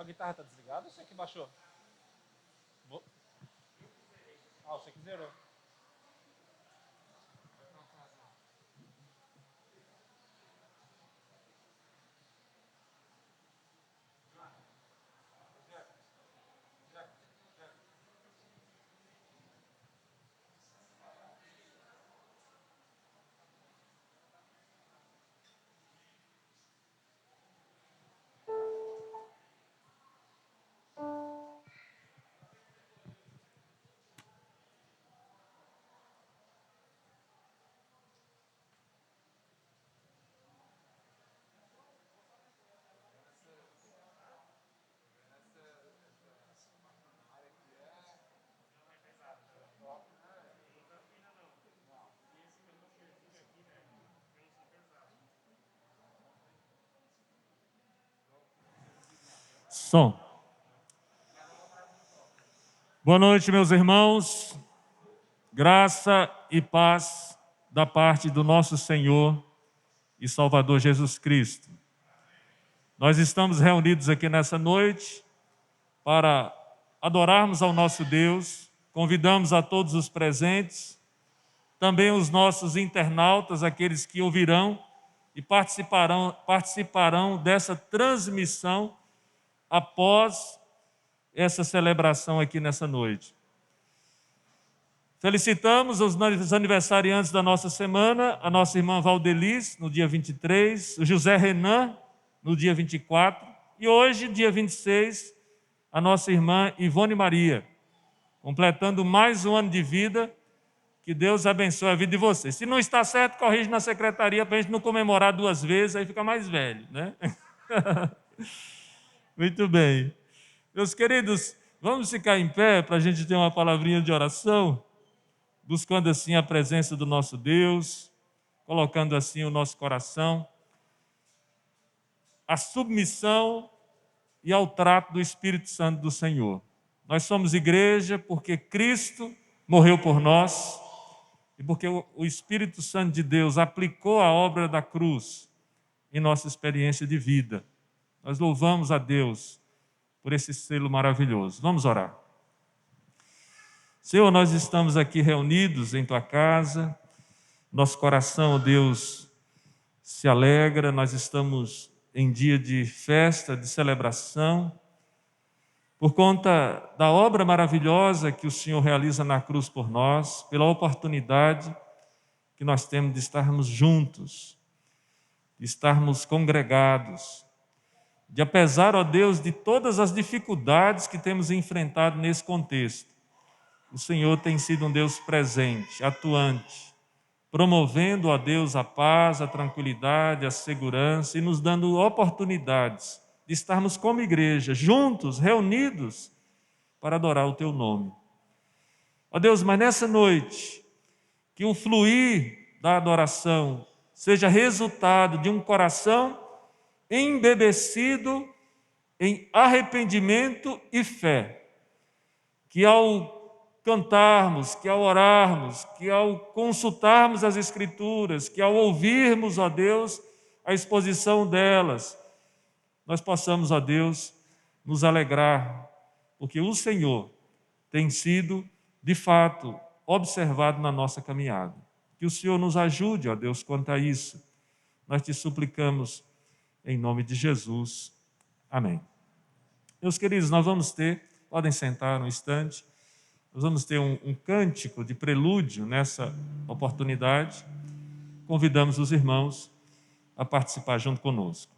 Sua guitarra está desligada ou você que baixou? Ah, você que zerou. Som. Boa noite, meus irmãos. Graça e paz da parte do nosso Senhor e Salvador Jesus Cristo. Nós estamos reunidos aqui nessa noite para adorarmos ao nosso Deus. Convidamos a todos os presentes, também os nossos internautas, aqueles que ouvirão e participarão dessa transmissão após essa celebração aqui nessa noite. Felicitamos os aniversariantes da nossa semana, a nossa irmã Valdeliz, no dia 23, o José Renan, no dia 24, e hoje, dia 26, a nossa irmã Ivone Maria, completando mais um ano de vida. Que Deus abençoe a vida de vocês. Se não está certo, corrige na secretaria para a gente não comemorar duas vezes, aí fica mais velho, né? Muito bem. Meus queridos, vamos ficar em pé para a gente ter uma palavrinha de oração, buscando assim a presença do nosso Deus, colocando assim o nosso coração, a submissão e ao trato do Espírito Santo do Senhor. Nós somos igreja porque Cristo morreu por nós e porque o Espírito Santo de Deus aplicou a obra da cruz em nossa experiência de vida. Nós louvamos a Deus por esse selo maravilhoso. Vamos orar. Senhor, nós estamos aqui reunidos em Tua casa, nosso coração, ó Deus, se alegra, nós estamos em dia de festa, de celebração, por conta da obra maravilhosa que o Senhor realiza na cruz por nós, pela oportunidade que nós temos de estarmos juntos, de estarmos congregados, de apesar, ó Deus, de todas as dificuldades que temos enfrentado nesse contexto, o Senhor tem sido um Deus presente, atuante, promovendo, ó Deus, a paz, a tranquilidade, a segurança e nos dando oportunidades de estarmos como igreja, juntos, reunidos, para adorar o Teu nome. Ó Deus, mas nessa noite, que o fluir da adoração seja resultado de um coração embebecido em arrependimento e fé, que ao cantarmos, que ao orarmos, que ao consultarmos as Escrituras, que ao ouvirmos, ó Deus, a exposição delas, nós possamos, ó Deus, nos alegrar, porque o Senhor tem sido, de fato, observado na nossa caminhada. Que o Senhor nos ajude, ó Deus, quanto a isso. Nós te suplicamos em nome de Jesus. Amém. Meus queridos, nós vamos ter, podem sentar um instante, nós vamos ter um cântico de prelúdio nessa oportunidade. Convidamos os irmãos a participar junto conosco.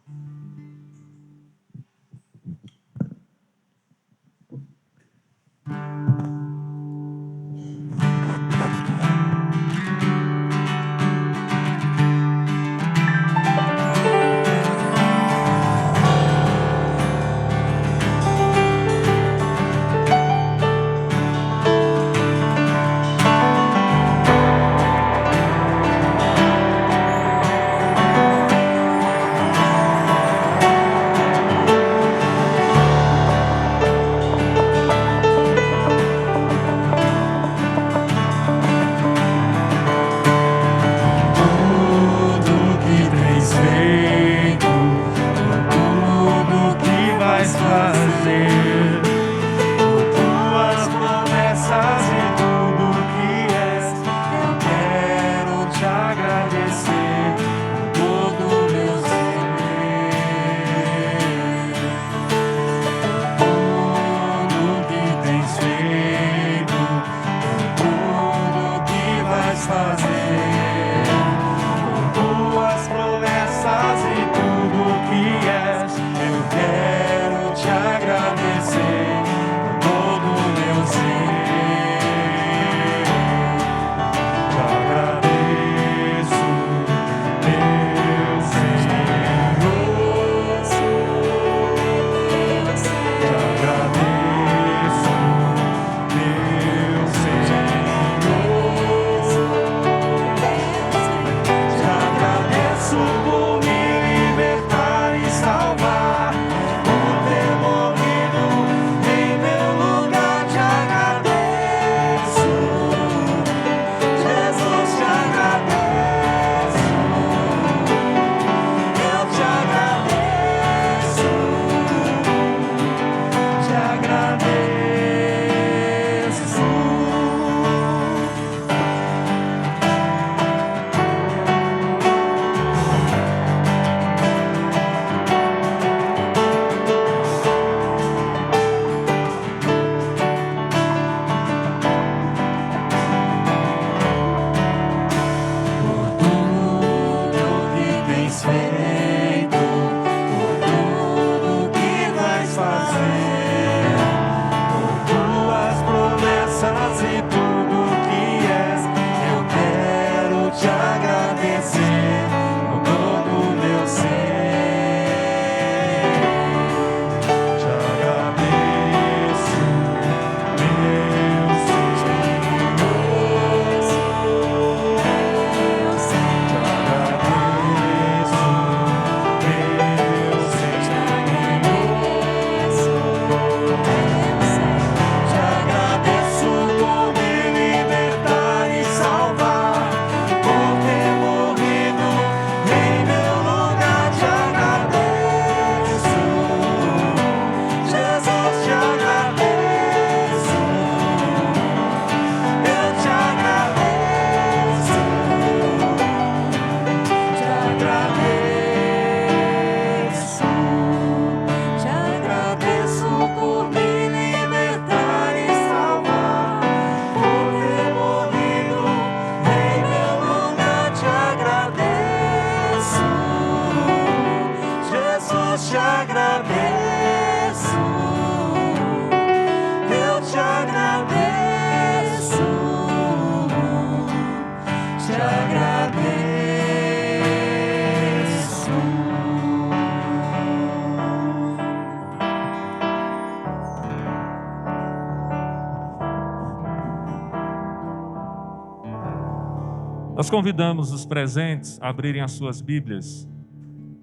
Nós convidamos os presentes a abrirem as suas Bíblias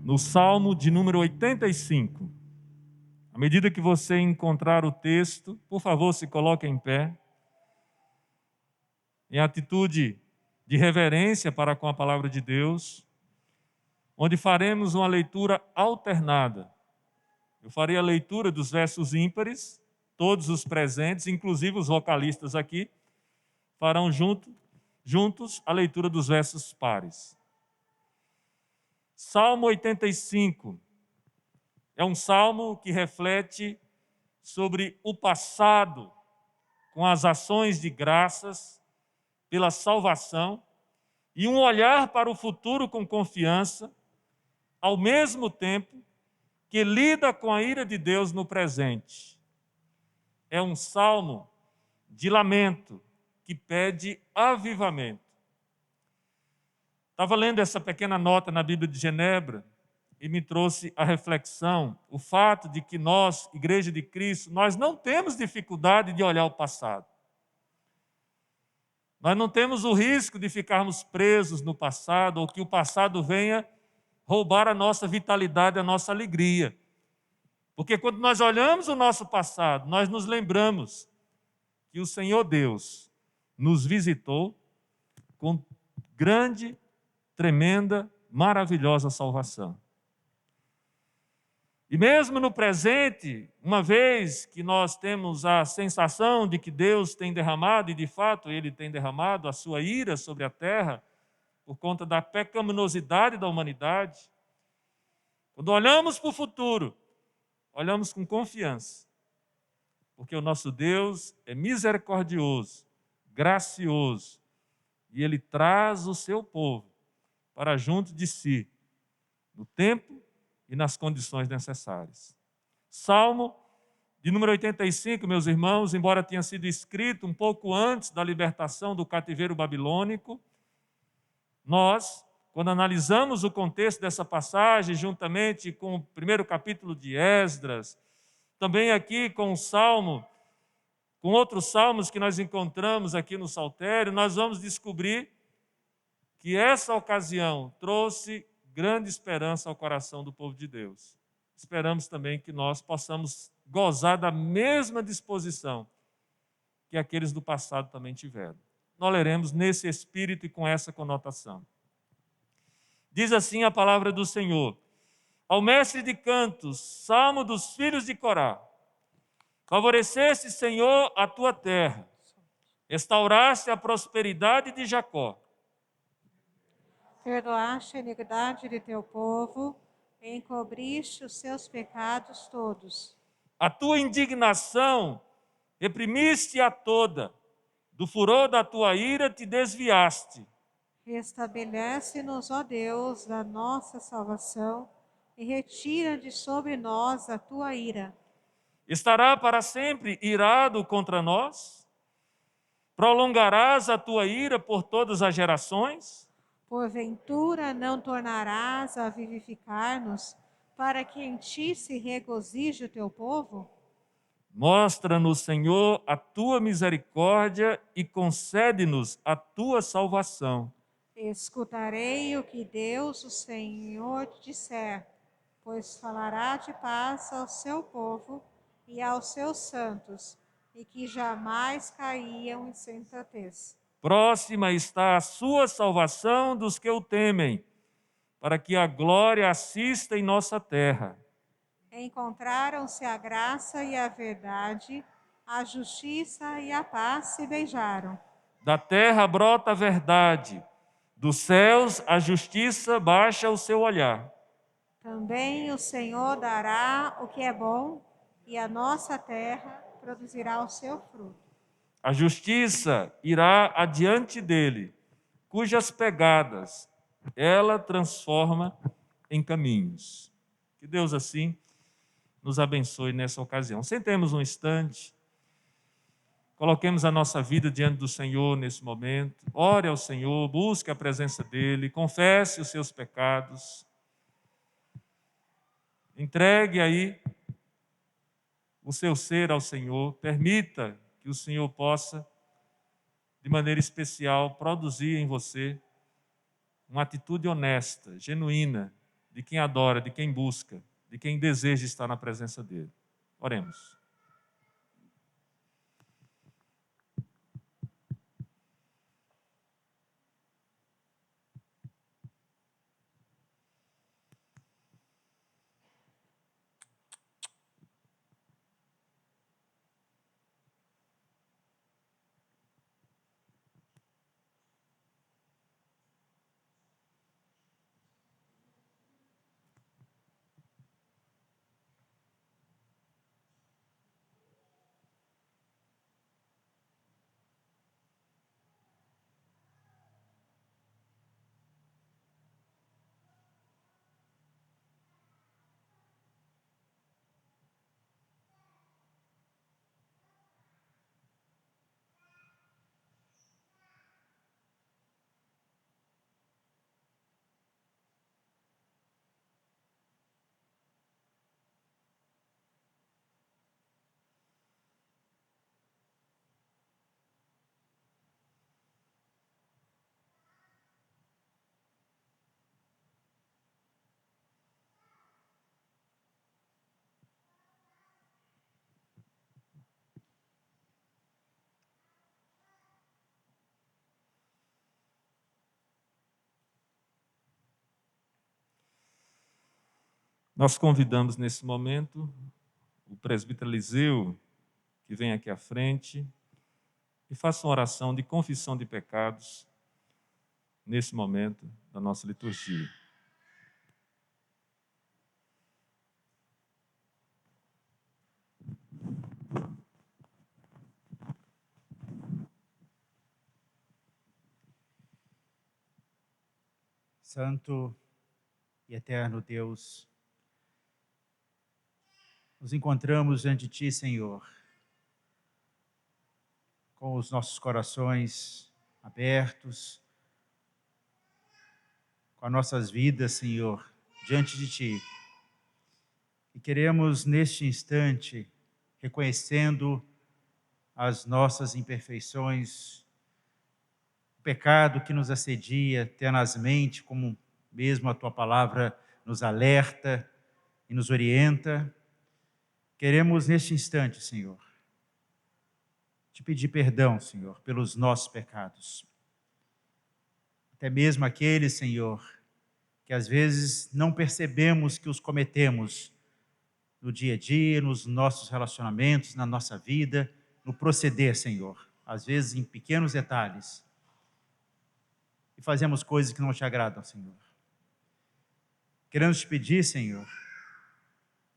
no Salmo de número 85. À medida que você encontrar o texto, por favor, se coloque em pé, em atitude de reverência para com a palavra de Deus, onde faremos uma leitura alternada. Eu farei a leitura dos versos ímpares, todos os presentes, inclusive os vocalistas aqui, farão juntos a leitura dos versos pares. Salmo 85 é um salmo que reflete sobre o passado, com as ações de graças pela salvação, e um olhar para o futuro com confiança, ao mesmo tempo que lida com a ira de Deus no presente. É um salmo de lamento que pede avivamento. Estava lendo essa pequena nota na Bíblia de Genebra e me trouxe a reflexão, o fato de que nós, Igreja de Cristo, nós não temos dificuldade de olhar o passado. Nós não temos o risco de ficarmos presos no passado ou que o passado venha roubar a nossa vitalidade, a nossa alegria. Porque quando nós olhamos o nosso passado, nós nos lembramos que o Senhor Deus nos visitou com grande, tremenda, maravilhosa salvação. E mesmo no presente, uma vez que nós temos a sensação de que Deus tem derramado, e de fato Ele tem derramado a sua ira sobre a terra, por conta da pecaminosidade da humanidade, quando olhamos para o futuro, olhamos com confiança, porque o nosso Deus é misericordioso, gracioso, e Ele traz o seu povo para junto de si, no tempo e nas condições necessárias. Salmo de número 85, meus irmãos, embora tenha sido escrito um pouco antes da libertação do cativeiro babilônico, nós, quando analisamos o contexto dessa passagem, juntamente com o primeiro capítulo de Esdras, também aqui com o Salmo, com outros salmos que nós encontramos aqui no Saltério, nós vamos descobrir que essa ocasião trouxe grande esperança ao coração do povo de Deus. Esperamos também que nós possamos gozar da mesma disposição que aqueles do passado também tiveram. Nós leremos nesse espírito e com essa conotação. Diz assim a palavra do Senhor: ao mestre de cantos, salmo dos filhos de Corá, favoreceste, Senhor, a tua terra, restauraste a prosperidade de Jacó. Perdoaste a iniquidade de teu povo, e encobriste os seus pecados todos. A tua indignação reprimiste a toda, do furor da tua ira te desviaste. Restabelece-nos, ó Deus, da nossa salvação, e retira de sobre nós a tua ira. Estará para sempre irado contra nós? Prolongarás a tua ira por todas as gerações? Porventura não tornarás a vivificar-nos, para que em ti se regozije o teu povo? Mostra-nos, Senhor, a tua misericórdia e concede-nos a tua salvação. Escutarei o que Deus, o Senhor, disser, pois falará de paz ao seu povo e aos seus santos, e que jamais caíam em sensatez. Próxima está a sua salvação dos que o temem, para que a glória assista em nossa terra. Encontraram-se a graça e a verdade, a justiça e a paz se beijaram. Da terra brota a verdade, dos céus a justiça baixa o seu olhar. Também o Senhor dará o que é bom, e a nossa terra produzirá o seu fruto. A justiça irá adiante dele, cujas pegadas ela transforma em caminhos. Que Deus assim nos abençoe nessa ocasião. Sentemos um instante, coloquemos a nossa vida diante do Senhor nesse momento, ore ao Senhor, busque a presença dEle, confesse os seus pecados, entregue aí o seu ser ao Senhor, permita que o Senhor possa, de maneira especial, produzir em você uma atitude honesta, genuína, de quem adora, de quem busca, de quem deseja estar na presença dele. Oremos. Nós convidamos nesse momento o presbítero Eliseu, que vem aqui à frente, e faça uma oração de confissão de pecados nesse momento da nossa liturgia. Santo e eterno Deus, nos encontramos diante de Ti, Senhor, com os nossos corações abertos, com as nossas vidas, Senhor, diante de Ti. E queremos, neste instante, reconhecendo as nossas imperfeições, o pecado que nos assedia tenazmente, como mesmo a Tua palavra nos alerta e nos orienta, queremos, neste instante, Senhor, te pedir perdão, Senhor, pelos nossos pecados. Até mesmo aqueles, Senhor, que às vezes não percebemos que os cometemos no dia a dia, nos nossos relacionamentos, na nossa vida, no proceder, Senhor. Às vezes em pequenos detalhes. E fazemos coisas que não te agradam, Senhor. Queremos te pedir, Senhor,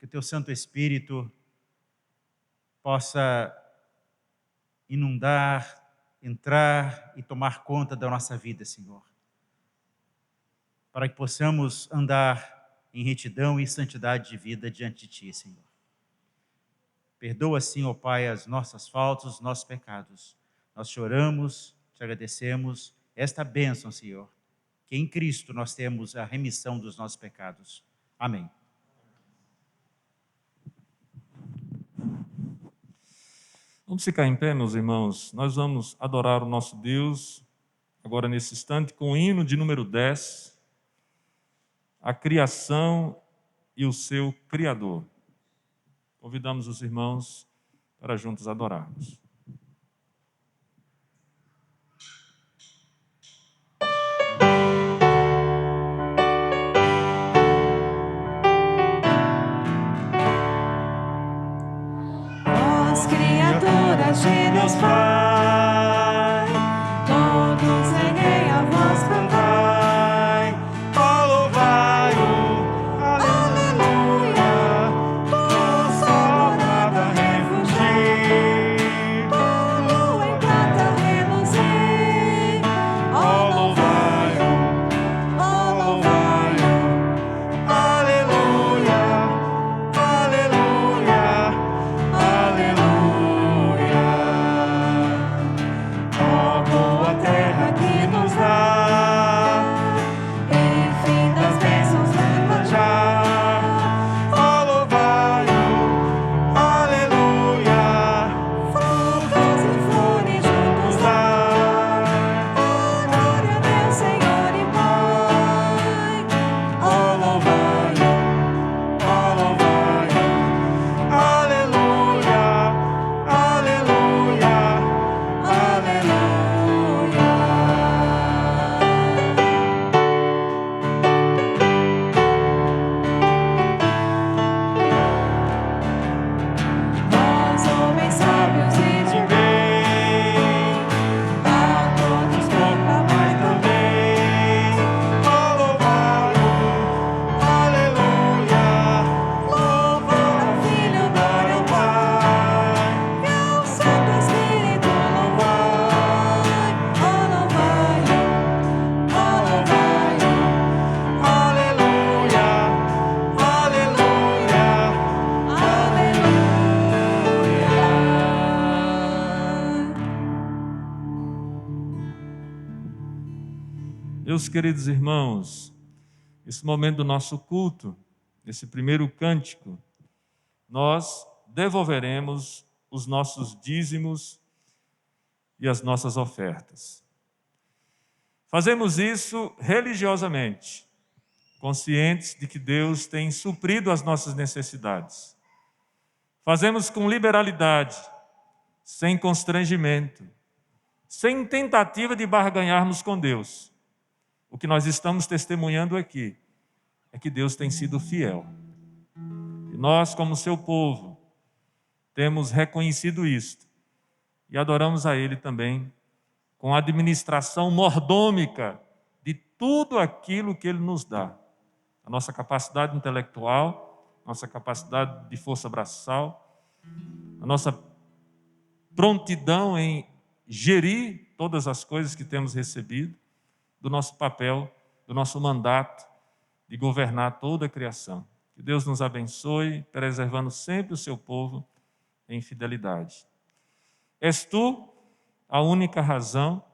que o Teu Santo Espírito possa inundar, entrar e tomar conta da nossa vida, Senhor. Para que possamos andar em retidão e santidade de vida diante de Ti, Senhor. Perdoa, sim, ó Pai, as nossas faltas, os nossos pecados. Nós choramos, te agradecemos esta bênção, Senhor, que em Cristo nós temos a remissão dos nossos pecados. Amém. Vamos ficar em pé, meus irmãos. Nós vamos adorar o nosso Deus, agora nesse instante, com o hino de número 10, a criação e o seu Criador. Convidamos os irmãos para juntos adorarmos. Vós, criaturas de Deus Pai, todos erguei a voz, cantai, ó louvai-o, aleluia, por sua morada refugir. Meus queridos irmãos, esse momento do nosso culto, esse primeiro cântico, nós devolveremos os nossos dízimos e as nossas ofertas. Fazemos isso religiosamente, conscientes de que Deus tem suprido as nossas necessidades. Fazemos com liberalidade, sem constrangimento, sem tentativa de barganharmos com Deus. O que nós estamos testemunhando aqui é que Deus tem sido fiel. E nós, como seu povo, temos reconhecido isto e adoramos a Ele também com a administração mordômica de tudo aquilo que Ele nos dá. A nossa capacidade intelectual, nossa capacidade de força braçal, a nossa prontidão em gerir todas as coisas que temos recebido, do nosso papel, do nosso mandato de governar toda a criação. Que Deus nos abençoe, preservando sempre o seu povo em fidelidade. És tu a única razão,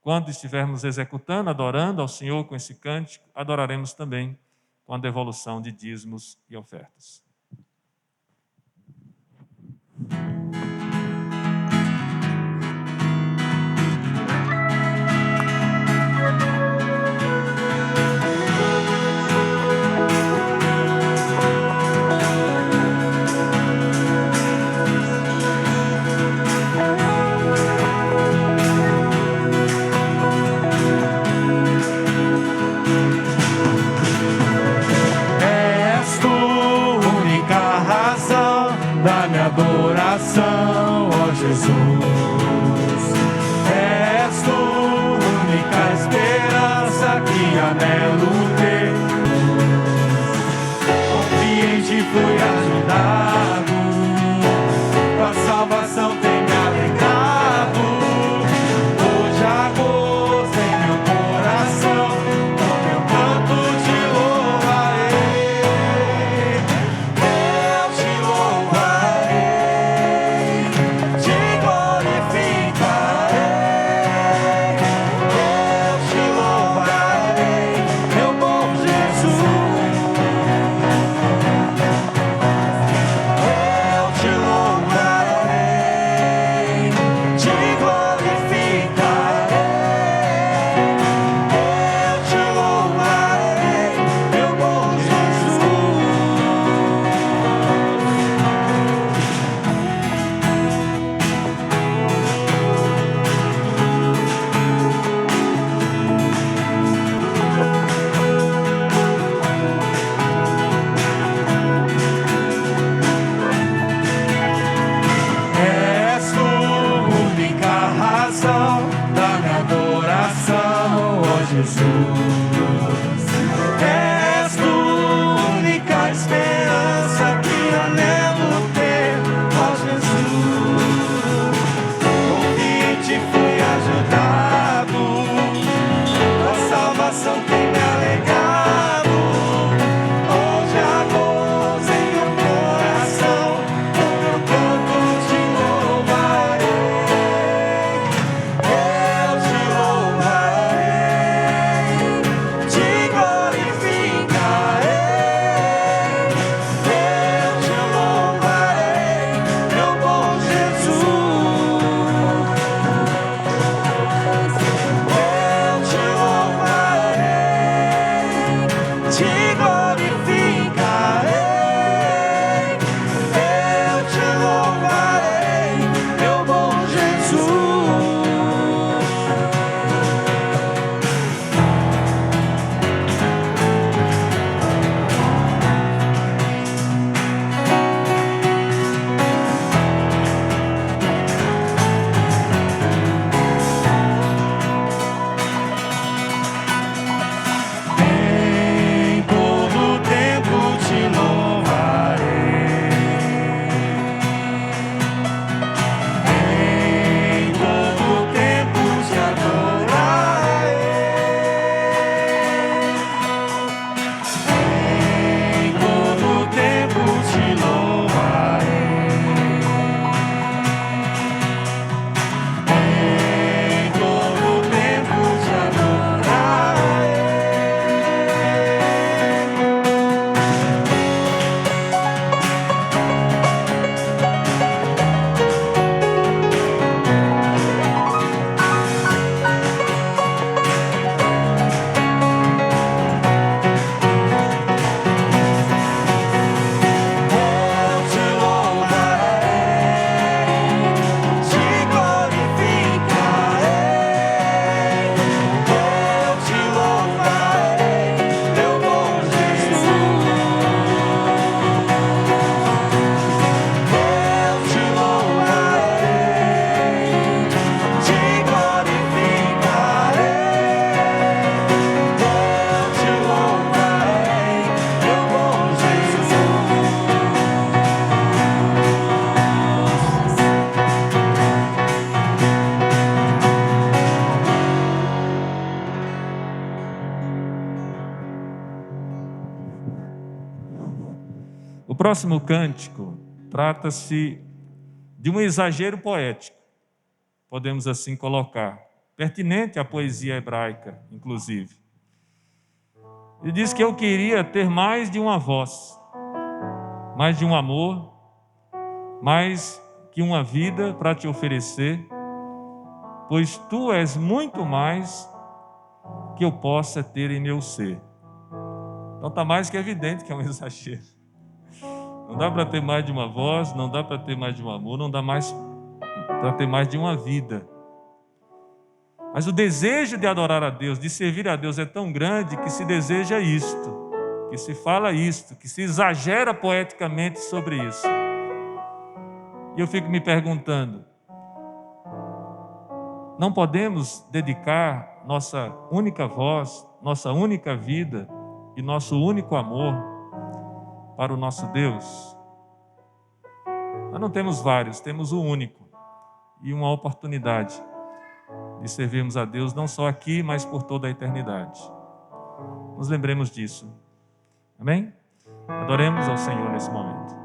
quando estivermos executando, adorando ao Senhor com esse cântico, adoraremos também com a devolução de dízimos e ofertas. Adoração, ó Jesus, és tu única esperança que anelo ter. Confiante fui ajudado, tua salvação tem me alegrado. Hoje há gozo em meu coração, com meu canto te louvarei. Eu te louvarei, te glorificarei. Eu te louvarei, meu bom Jesus. Eu te louvarei, te glorificarei. Eu te louvarei, meu bom Jesus. És tu única razão da minha adoração, ó Jesus. És tu única esperança que anelo ter, ó Jesus. Confiante fui ajudado, tua salvação tem me alegrado. Hoje há gozo em meu coração, com meu canto te louvarei. Eu te louvarei, O próximo cântico trata-se de um exagero poético, podemos assim colocar, pertinente à poesia hebraica, inclusive. Ele diz que eu queria ter mais de uma voz, mais de um amor, mais que uma vida para te oferecer, pois tu és muito mais que eu possa ter em meu ser. Então está mais que evidente que é um exagero. Não dá para ter mais de uma voz, não dá para ter mais de um amor, não dá mais para ter mais de uma vida. Mas o desejo de adorar a Deus, de servir a Deus é tão grande que se deseja isto, que se fala isto, que se exagera poeticamente sobre isso. E eu fico me perguntando, não podemos dedicar nossa única voz, nossa única vida e nosso único amor para o nosso Deus? Nós não temos vários, temos o único e uma oportunidade de servirmos a Deus não só aqui, mas por toda a eternidade. Nos lembremos disso. Amém? Adoremos ao Senhor nesse momento.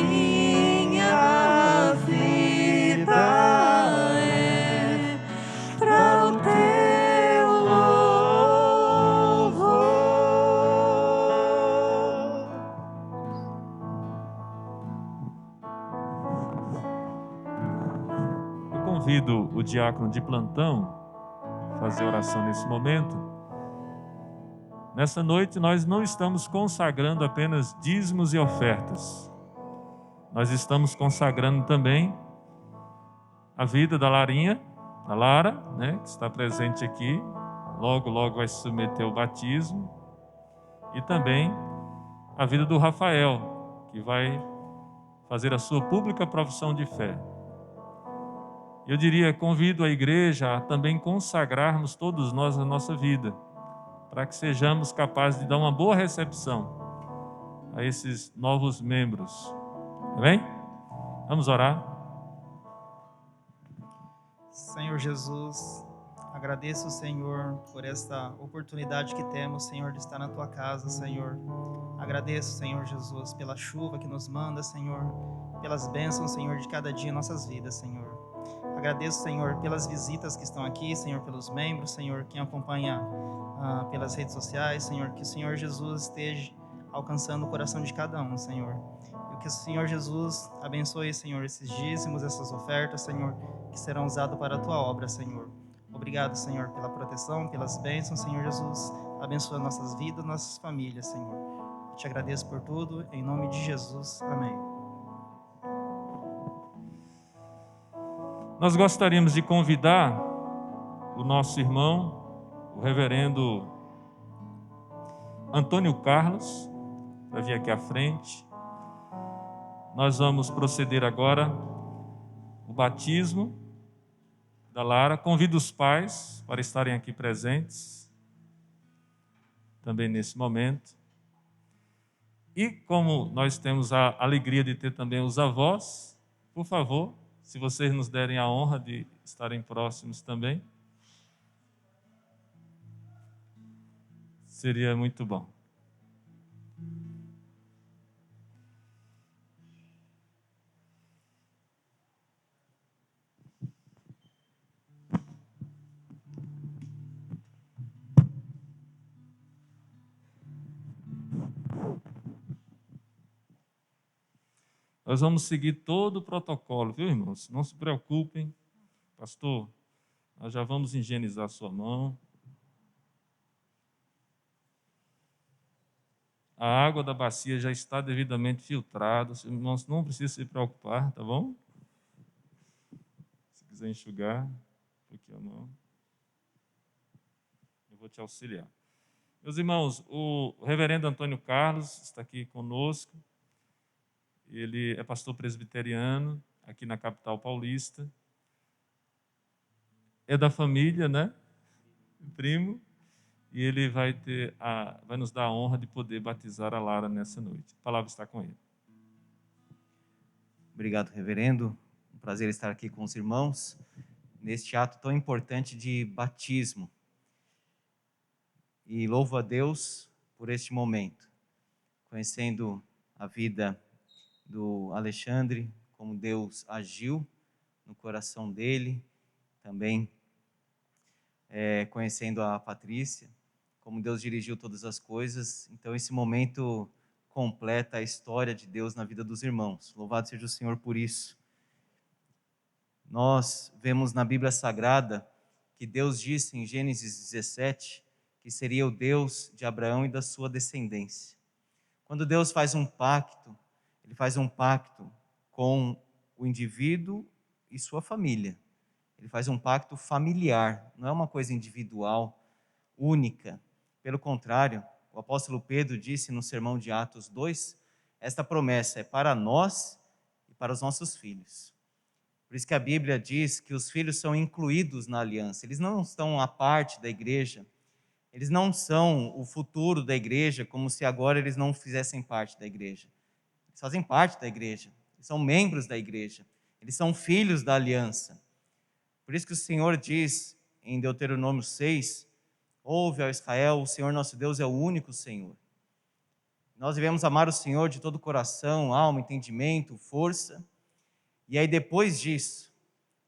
minha vida é pra o teu louvor. Eu convido o diácono de plantão a fazer oração nesse momento. Nessa noite nós não estamos consagrando apenas dízimos e ofertas. Nós estamos consagrando também a vida da Larinha, da Lara, né, que está presente aqui. Logo, logo vai se submeter ao batismo. E também a vida do Rafael, que vai fazer a sua pública profissão de fé. Eu diria, convido a igreja a também consagrarmos todos nós a nossa vida, para que sejamos capazes de dar uma boa recepção a esses novos membros. Amém? Vamos orar. Senhor Jesus, agradeço, Senhor, por esta oportunidade que temos, Senhor, de estar na Tua casa, Senhor. Agradeço, Senhor Jesus, pela chuva que nos manda, Senhor, pelas bênçãos, Senhor, de cada dia em nossas vidas, Senhor. Agradeço, Senhor, pelas visitas que estão aqui, Senhor, pelos membros, Senhor, quem acompanha pelas redes sociais, Senhor, que o Senhor Jesus esteja alcançando o coração de cada um, Senhor. E que o Senhor Jesus abençoe, Senhor, esses dízimos, essas ofertas, Senhor, que serão usados para a Tua obra, Senhor. Obrigado, Senhor, pela proteção, pelas bênçãos, Senhor Jesus. Abençoa nossas vidas, nossas famílias, Senhor. Eu te agradeço por tudo, em nome de Jesus. Amém. Nós gostaríamos de convidar o nosso irmão, o reverendo Antônio Carlos, para vir aqui à frente. Nós vamos proceder agora o batismo da Lara. Convido os pais para estarem aqui presentes também nesse momento. E como nós temos a alegria de ter também os avós, por favor, se vocês nos derem a honra de estarem próximos também, seria muito bom. Nós vamos seguir todo o protocolo, viu, irmãos? Não se preocupem. Pastor, nós já vamos higienizar a sua mão. A água da bacia já está devidamente filtrada. Os irmãos não precisam se preocupar, tá bom? Se quiser enxugar um pouquinho a mão, eu vou te auxiliar. Meus irmãos, o reverendo Antônio Carlos está aqui conosco. Ele é pastor presbiteriano aqui na capital paulista. É da família, né? Primo. E ele vai nos dar a honra de poder batizar a Lara nessa noite. A palavra está com ele. Obrigado, reverendo. Um prazer estar aqui com os irmãos neste ato tão importante de batismo. E louvo a Deus por este momento, conhecendo a vida do Alexandre, como Deus agiu no coração dele, também conhecendo a Patrícia, como Deus dirigiu todas as coisas. Então esse momento completa a história de Deus na vida dos irmãos. Louvado seja o Senhor por isso. Nós vemos na Bíblia Sagrada que Deus disse em Gênesis 17 que seria o Deus de Abraão e da sua descendência. Quando Deus faz um pacto, Ele faz um pacto com o indivíduo e sua família. Ele faz um pacto familiar, não é uma coisa individual, única. Pelo contrário, o apóstolo Pedro disse no sermão de Atos 2, esta promessa é para nós e para os nossos filhos. Por isso que a Bíblia diz que os filhos são incluídos na aliança. Eles não estão à parte da igreja, eles não são o futuro da igreja, como se agora eles não fizessem parte da igreja. Eles fazem parte da igreja, eles são membros da igreja, eles são filhos da aliança. Por isso que o Senhor diz em Deuteronômio 6, ouve, ó Israel, o Senhor nosso Deus é o único Senhor. Nós devemos amar o Senhor de todo o coração, alma, entendimento, força. E aí depois disso,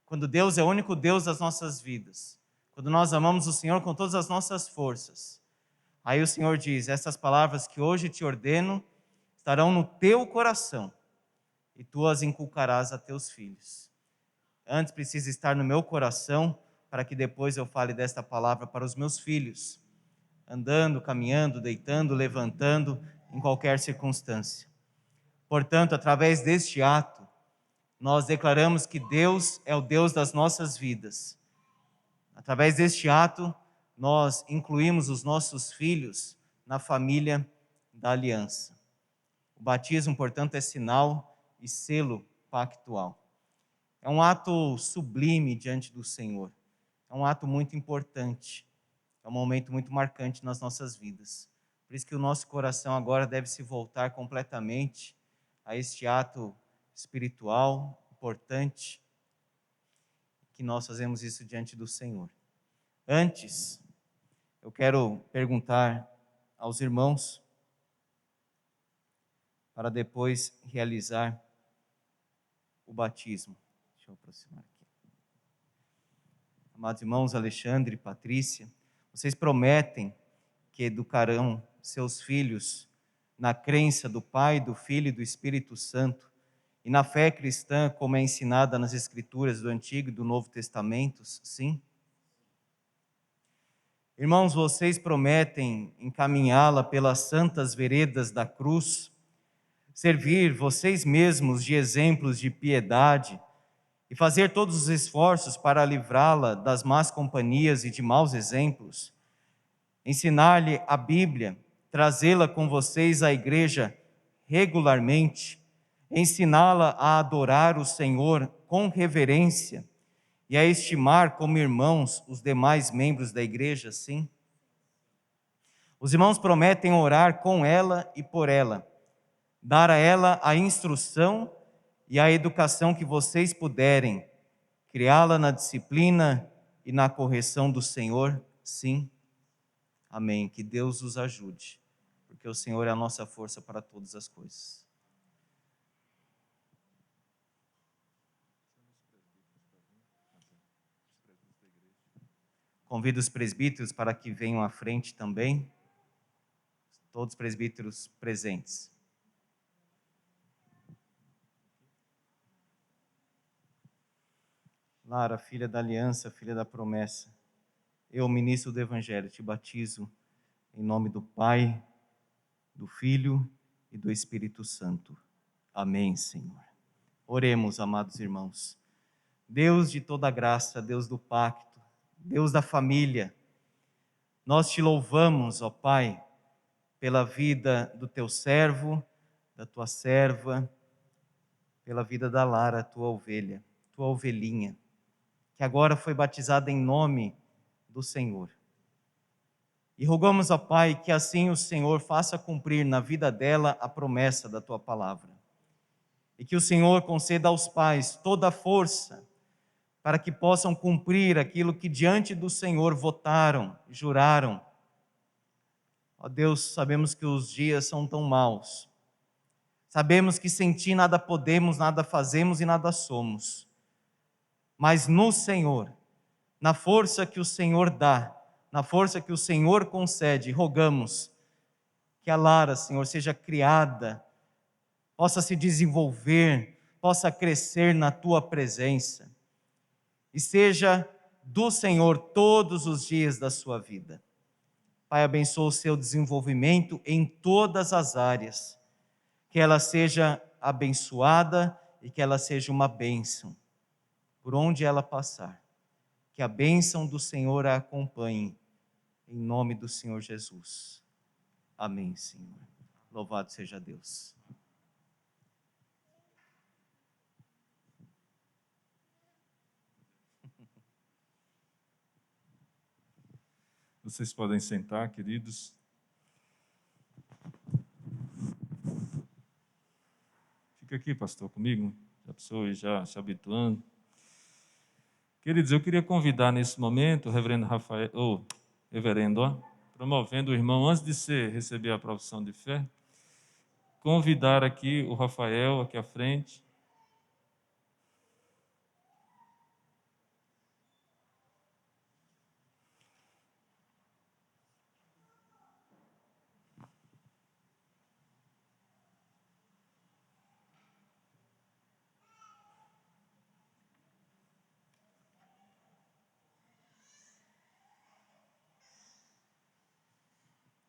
quando Deus é o único Deus das nossas vidas, quando nós amamos o Senhor com todas as nossas forças, aí o Senhor diz: essas palavras que hoje te ordeno estarão no teu coração e tu as inculcarás a teus filhos. Antes precisa estar no meu coração para que depois eu fale desta palavra para os meus filhos, andando, caminhando, deitando, levantando, em qualquer circunstância. Portanto, através deste ato, nós declaramos que Deus é o Deus das nossas vidas. Através deste ato, nós incluímos os nossos filhos na família da aliança. O batismo, portanto, é sinal e selo pactual. É um ato sublime diante do Senhor. É um ato muito importante. É um momento muito marcante nas nossas vidas. Por isso que o nosso coração agora deve se voltar completamente a este ato espiritual, importante, que nós fazemos isso diante do Senhor. Antes, eu quero perguntar aos irmãos, para depois realizar o batismo. Deixa eu aproximar aqui. Amados irmãos Alexandre e Patrícia, vocês prometem que educarão seus filhos na crença do Pai, do Filho e do Espírito Santo, e na fé cristã, como é ensinada nas Escrituras do Antigo e do Novo Testamentos? Sim? Irmãos, vocês prometem encaminhá-la pelas santas veredas da cruz, servir vocês mesmos de exemplos de piedade e fazer todos os esforços para livrá-la das más companhias e de maus exemplos, ensinar-lhe a Bíblia, trazê-la com vocês à igreja regularmente, ensiná-la a adorar o Senhor com reverência e a estimar como irmãos os demais membros da igreja, sim? Os irmãos prometem orar com ela e por ela, dar a ela a instrução e a educação que vocês puderem, criá-la na disciplina e na correção do Senhor, sim? Amém. Que Deus os ajude, porque o Senhor é a nossa força para todas as coisas. Convido os presbíteros para que venham à frente também, todos os presbíteros presentes. Lara, filha da aliança, filha da promessa, eu, ministro do Evangelho, te batizo em nome do Pai, do Filho e do Espírito Santo. Amém, Senhor. Oremos, amados irmãos. Deus de toda graça, Deus do pacto, Deus da família, nós te louvamos, ó Pai, pela vida do teu servo, da tua serva, pela vida da Lara, tua ovelha, tua ovelhinha, que agora foi batizada em nome do Senhor. E rogamos, ó Pai, que assim o Senhor faça cumprir na vida dela a promessa da tua palavra. E que o Senhor conceda aos pais toda a força para que possam cumprir aquilo que diante do Senhor votaram, juraram. Ó Deus, sabemos que os dias são tão maus. Sabemos que sem ti nada podemos, nada fazemos e nada somos. Mas no Senhor, na força que o Senhor dá, na força que o Senhor concede, rogamos que a Lara, Senhor, seja criada, possa se desenvolver, possa crescer na tua presença e seja do Senhor todos os dias da sua vida. Pai, abençoa o seu desenvolvimento em todas as áreas, que ela seja abençoada e que ela seja uma bênção por onde ela passar. Que a bênção do Senhor a acompanhe, em nome do Senhor Jesus. Amém, Senhor. Louvado seja Deus. Vocês podem sentar, queridos. Fica aqui, pastor, comigo. Já pessoa já se habituando. Queridos, eu queria convidar nesse momento o reverendo Rafael, reverendo, promovendo o irmão antes de receber a profissão de fé, convidar aqui o Rafael, aqui à frente.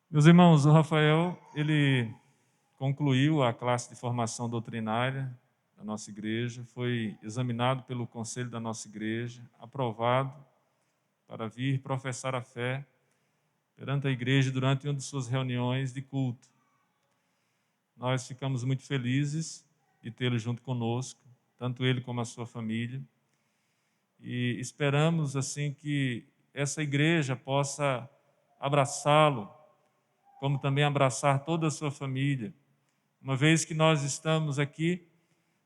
Meus irmãos, o Rafael, ele concluiu a classe de formação doutrinária da nossa igreja, foi examinado pelo conselho da nossa igreja, aprovado para vir professar a fé perante a igreja durante uma de suas reuniões de culto. Nós ficamos muito felizes de tê-lo junto conosco, tanto ele como a sua família, e esperamos assim que essa igreja possa abraçá-lo, como também abraçar toda a sua família, uma vez que nós estamos aqui,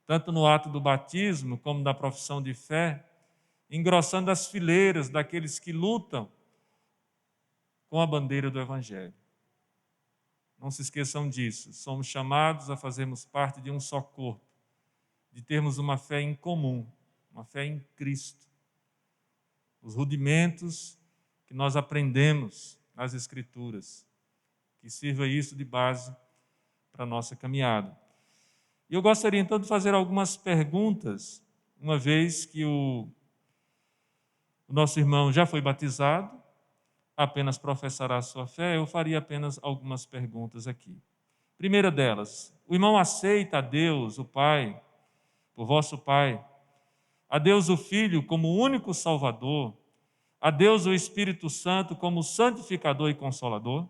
tanto no ato do batismo como da profissão de fé, engrossando as fileiras daqueles que lutam com a bandeira do Evangelho. Não se esqueçam disso, somos chamados a fazermos parte de um só corpo, de termos uma fé em comum, uma fé em Cristo. Os rudimentos que nós aprendemos nas Escrituras, que sirva isso de base para a nossa caminhada. E eu gostaria então de fazer algumas perguntas, uma vez que o nosso irmão já foi batizado, apenas professará a sua fé, eu faria apenas algumas perguntas aqui. Primeira delas, o irmão aceita a Deus, o Pai, o vosso Pai, a Deus o Filho como o único Salvador, a Deus o Espírito Santo como santificador e consolador?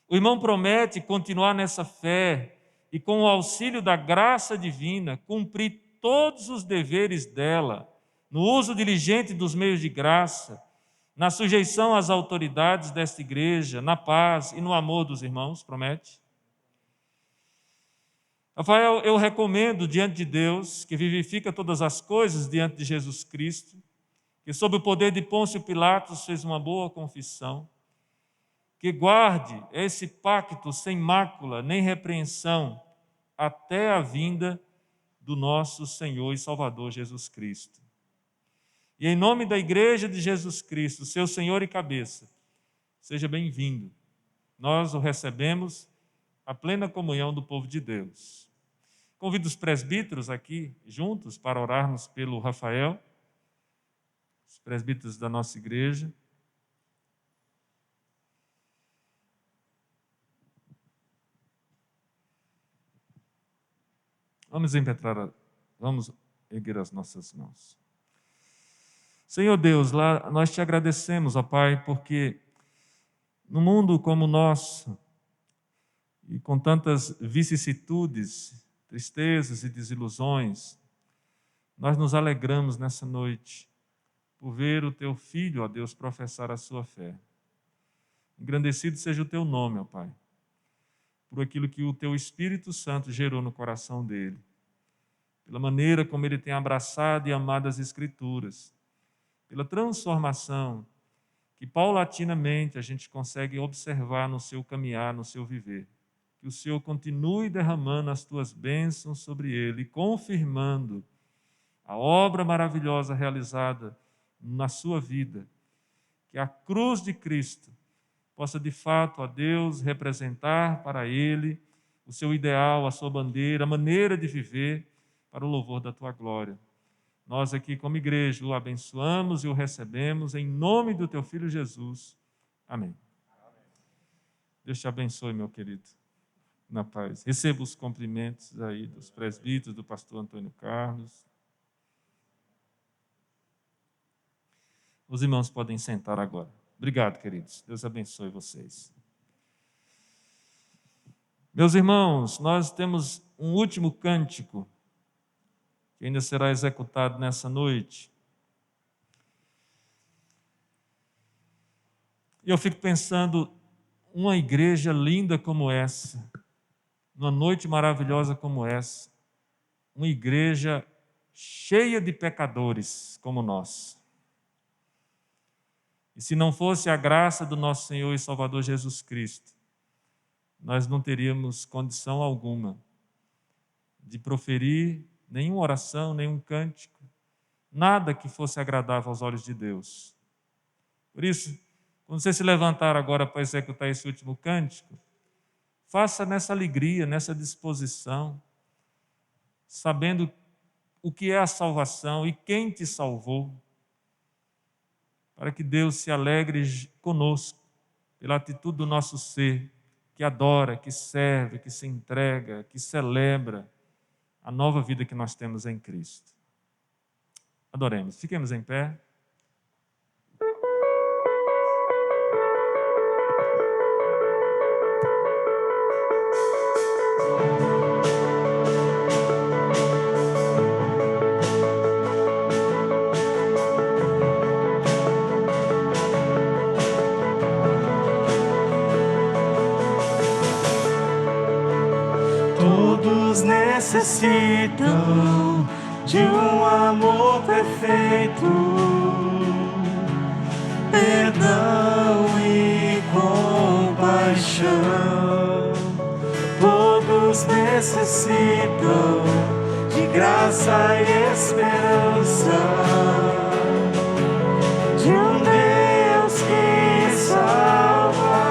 O irmão promete continuar nessa fé e, com o auxílio da graça divina, cumprir todos os deveres dela, no uso diligente dos meios de graça, na sujeição às autoridades desta igreja, na paz e no amor dos irmãos, promete? Rafael, eu recomendo diante de Deus, que vivifica todas as coisas diante de Jesus Cristo, que sob o poder de Pôncio Pilatos fez uma boa confissão, que guarde esse pacto sem mácula nem repreensão até a vinda do nosso Senhor e Salvador Jesus Cristo. E em nome da Igreja de Jesus Cristo, seu Senhor e cabeça, seja bem-vindo. Nós o recebemos a plena comunhão do povo de Deus. Convido os presbíteros aqui juntos para orarmos pelo Rafael, os presbíteros da nossa igreja. Vamos erguer as nossas mãos. Senhor Deus, nós te agradecemos, ó Pai, porque no mundo como o nosso, e com tantas vicissitudes, tristezas e desilusões, nós nos alegramos nessa noite por ver o teu Filho, ó Deus, professar a sua fé. Engrandecido seja o teu nome, ó Pai, por aquilo que o teu Espírito Santo gerou no coração dele, pela maneira como ele tem abraçado e amado as Escrituras, pela transformação que paulatinamente a gente consegue observar no seu caminhar, no seu viver. Que o Senhor continue derramando as tuas bênçãos sobre ele, confirmando a obra maravilhosa realizada na sua vida. Que a cruz de Cristo possa de fato, ó Deus, representar para ele o seu ideal, a sua bandeira, a maneira de viver para o louvor da tua glória. Nós aqui como igreja o abençoamos e o recebemos em nome do teu Filho Jesus. Amém. Deus te abençoe, meu querido, na paz. Receba os cumprimentos aí dos presbíteros, do pastor Antônio Carlos. Os irmãos podem sentar agora. Obrigado, queridos. Deus abençoe vocês. Meus irmãos, nós temos um último cântico que ainda será executado nessa noite. E eu fico pensando, uma igreja linda como essa, numa noite maravilhosa como essa, uma igreja cheia de pecadores como nós. E se não fosse a graça do nosso Senhor e Salvador Jesus Cristo, nós não teríamos condição alguma de proferir nenhuma oração, nenhum cântico, nada que fosse agradável aos olhos de Deus. Por isso, quando você se levantar agora para executar esse último cântico, faça nessa alegria, nessa disposição, sabendo o que é a salvação e quem te salvou, para que Deus se alegre conosco pela atitude do nosso ser, que adora, que serve, que se entrega, que celebra a nova vida que nós temos em Cristo. Adoremos. Fiquemos em pé. Todos necessitam de um amor perfeito, perdão e compaixão. Todos necessitam de graça e esperança, de um Deus que salva.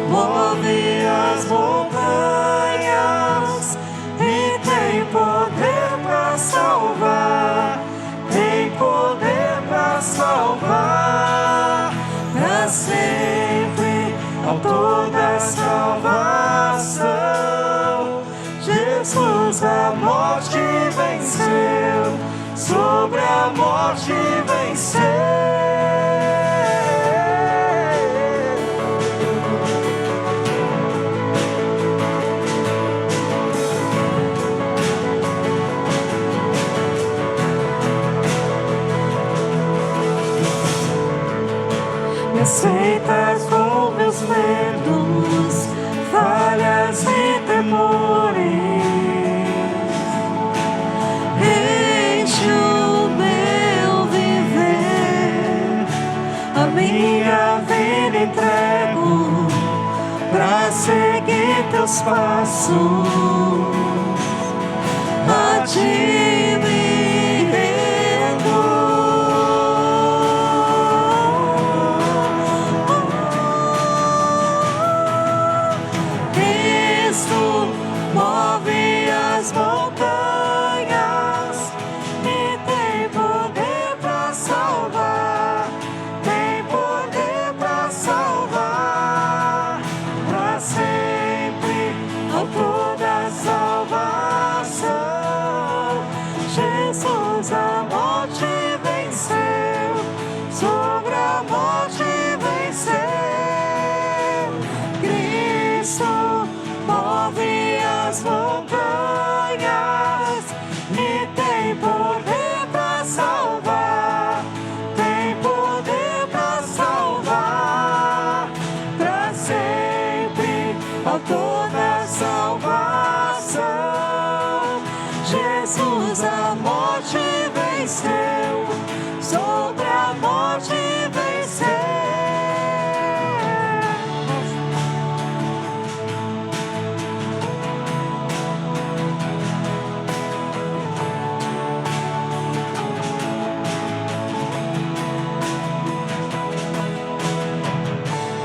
Move as montanhas e tem poder para salvar, tem poder para salvar, para sempre, autor da salvação. Jesus a morte venceu, sobre a morte venceu. Me aceitas com meus medos, falhas e temores. Enche o meu viver, a minha vida entrego pra seguir teus passos. A ti me rendo. Move as montanhas e tem poder para salvar, tem poder para salvar, para sempre, autor da salvação. Jesus a morte venceu, sobre a morte venceu. Cristo move as montanhas e tem poder para salvar, tem poder para salvar, para sempre, autor da salvação. Jesus a morte venceu, sobre a morte venceu.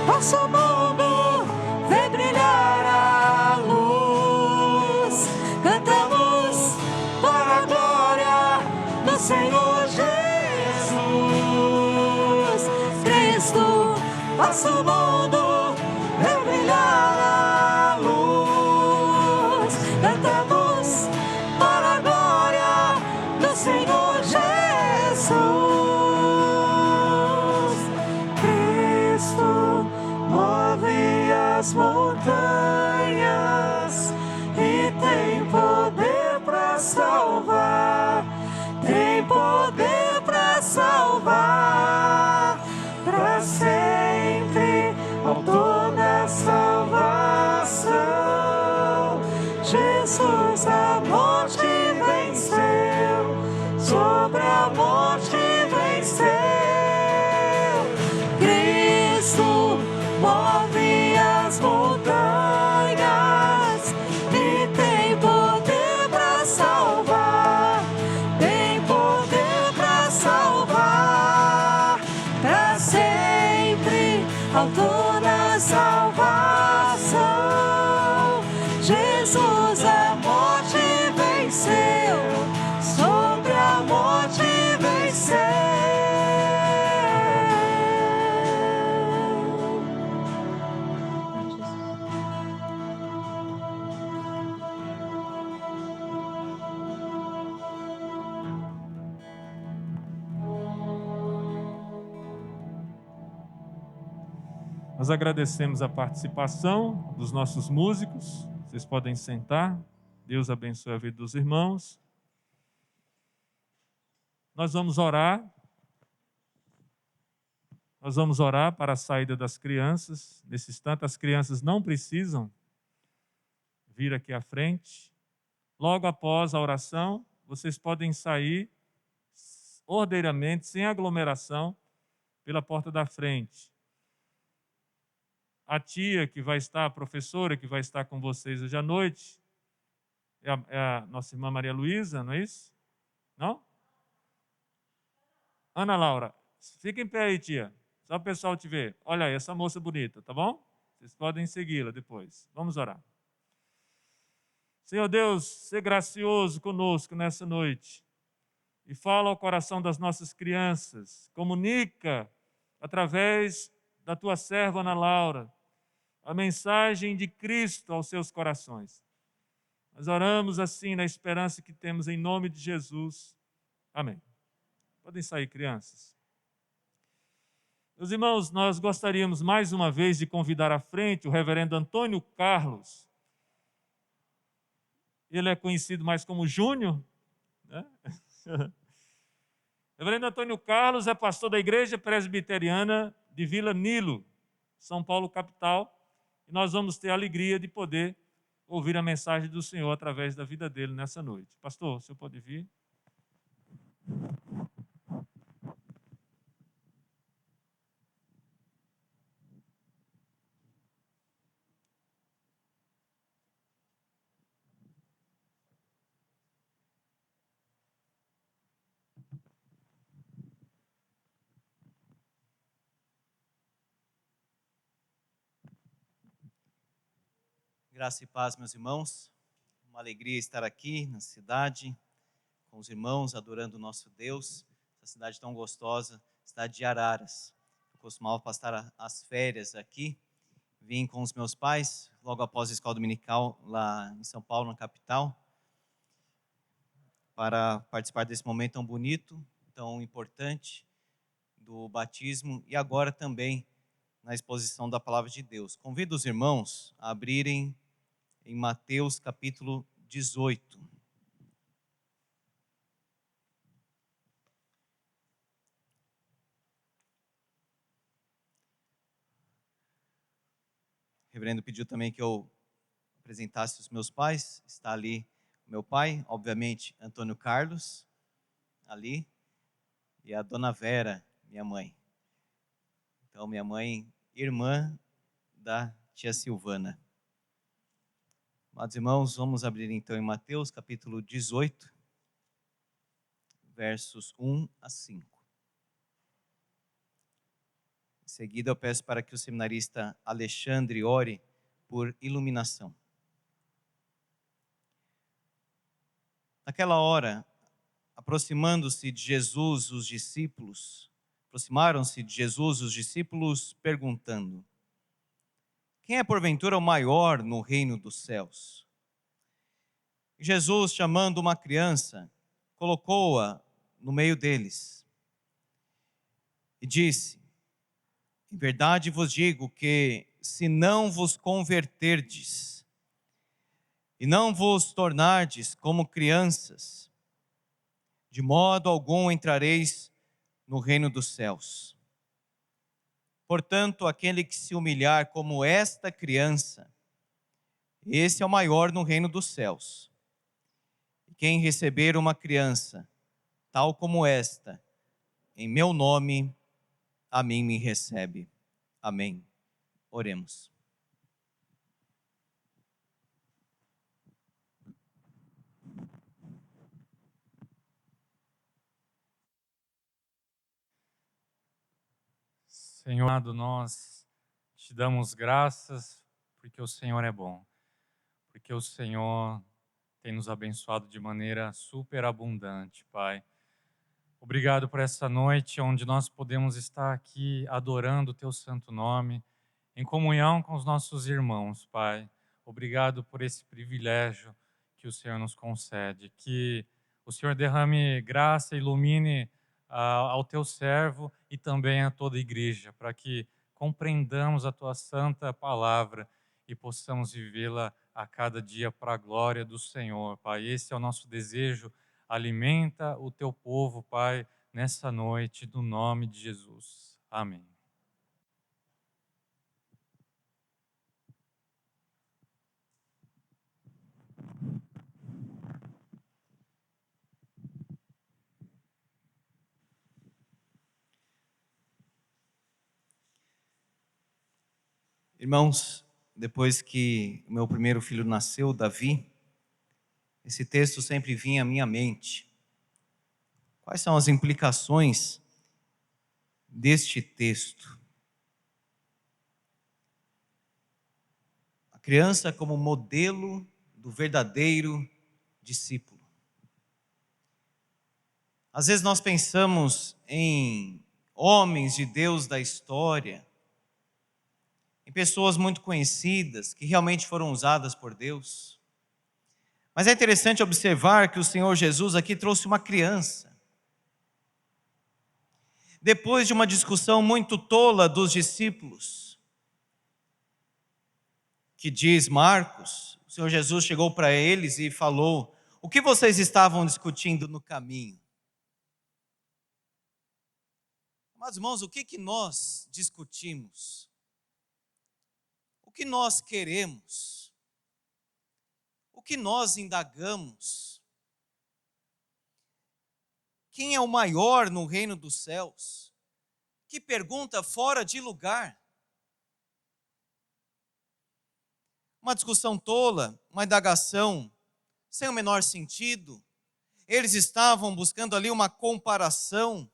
Nosso mundo vê brilhar a luz, cantamos para a glória do Senhor Jesus. Cristo, nosso mundo vê brilhar a luz, cantamos para a glória do Senhor Jesus. Cristo move as montanhas e tem poder para salvar, tem poder para salvar, para sempre, autor da salvação. Jesus a morte venceu, sobre Cristo move as montanhas e tem poder para salvar, tem poder para salvar, para sempre, autor da salvação. Jesus a morte venceu, sobre a morte venceu. Nós agradecemos a participação dos nossos músicos. Vocês podem sentar. Deus abençoe a vida dos irmãos. Nós vamos orar. Nós vamos orar para a saída das crianças. Nesse instante, as crianças não precisam vir aqui à frente. Logo após a oração, vocês podem sair ordeiramente, sem aglomeração, pela porta da frente. A tia que vai estar, a professora que vai estar com vocês hoje à noite, é a nossa irmã Maria Luísa, não é isso? Não? Ana Laura, fica em pé aí, tia. Só o pessoal te ver. Olha aí, essa moça bonita, tá bom? Vocês podem segui-la depois. Vamos orar. Senhor Deus, seja gracioso conosco nessa noite e fala ao coração das nossas crianças. Comunica através da tua serva Ana Laura a mensagem de Cristo aos seus corações. Nós oramos assim na esperança que temos em nome de Jesus. Amém. Podem sair, crianças. Meus irmãos, nós gostaríamos mais uma vez de convidar à frente o reverendo Antônio Carlos. Ele é conhecido mais como Júnior, né? Reverendo Antônio Carlos é pastor da Igreja Presbiteriana de Vila Nilo, São Paulo, capital. E nós vamos ter a alegria de poder ouvir a mensagem do Senhor através da vida dele nessa noite. Pastor, o senhor pode vir? Graça e paz, meus irmãos. Uma alegria estar aqui na cidade, com os irmãos, adorando o nosso Deus. Essa cidade tão gostosa, cidade de Araras. Eu costumava passar as férias aqui. Vim com os meus pais, logo após a escola dominical, lá em São Paulo, na capital, para participar desse momento tão bonito, tão importante, do batismo e agora também na exposição da Palavra de Deus. Convido os irmãos a abrirem em Mateus capítulo 18. O reverendo pediu também que eu apresentasse os meus pais. Está ali o meu pai, obviamente, Antônio Carlos, ali, e a dona Vera, minha mãe. Então, minha mãe, irmã da tia Silvana. Amados irmãos, vamos abrir então em Mateus capítulo 18, versos 1 a 5. Em seguida, eu peço para que o seminarista Alexandre ore por iluminação. Naquela hora, aproximaram-se de Jesus os discípulos perguntando: quem é porventura o maior no reino dos céus? E Jesus, chamando uma criança, colocou-a no meio deles e disse: em verdade vos digo que, se não vos converterdes e não vos tornardes como crianças, de modo algum entrareis no reino dos céus. Portanto, aquele que se humilhar como esta criança, esse é o maior no reino dos céus. E quem receber uma criança, tal como esta, em meu nome, a mim me recebe. Amém. Oremos. Senhor amado, nós te damos graças porque o Senhor é bom, porque o Senhor tem nos abençoado de maneira superabundante, Pai. Obrigado por essa noite onde nós podemos estar aqui adorando o teu santo nome, em comunhão com os nossos irmãos, Pai. Obrigado por esse privilégio que o Senhor nos concede, que o Senhor derrame graça, ilumine ao teu servo e também a toda a igreja, para que compreendamos a tua santa palavra e possamos vivê-la a cada dia para a glória do Senhor, Pai. Esse é o nosso desejo. Alimenta o teu povo, Pai, nessa noite, no nome de Jesus. Amém. Irmãos, depois que o meu primeiro filho nasceu, Davi, esse texto sempre vinha à minha mente. Quais são as implicações deste texto? A criança como modelo do verdadeiro discípulo. Às vezes nós pensamos em homens de Deus da história, em pessoas muito conhecidas que realmente foram usadas por Deus. Mas é interessante observar que o Senhor Jesus aqui trouxe uma criança. Depois de uma discussão muito tola dos discípulos, que diz Marcos, o Senhor Jesus chegou para eles e falou: o que vocês estavam discutindo no caminho? Mas, irmãos, o que nós discutimos? O que nós queremos? O que nós indagamos? Quem é o maior no reino dos céus? Que pergunta fora de lugar. Uma discussão tola, uma indagação sem o menor sentido. Eles estavam buscando ali uma comparação.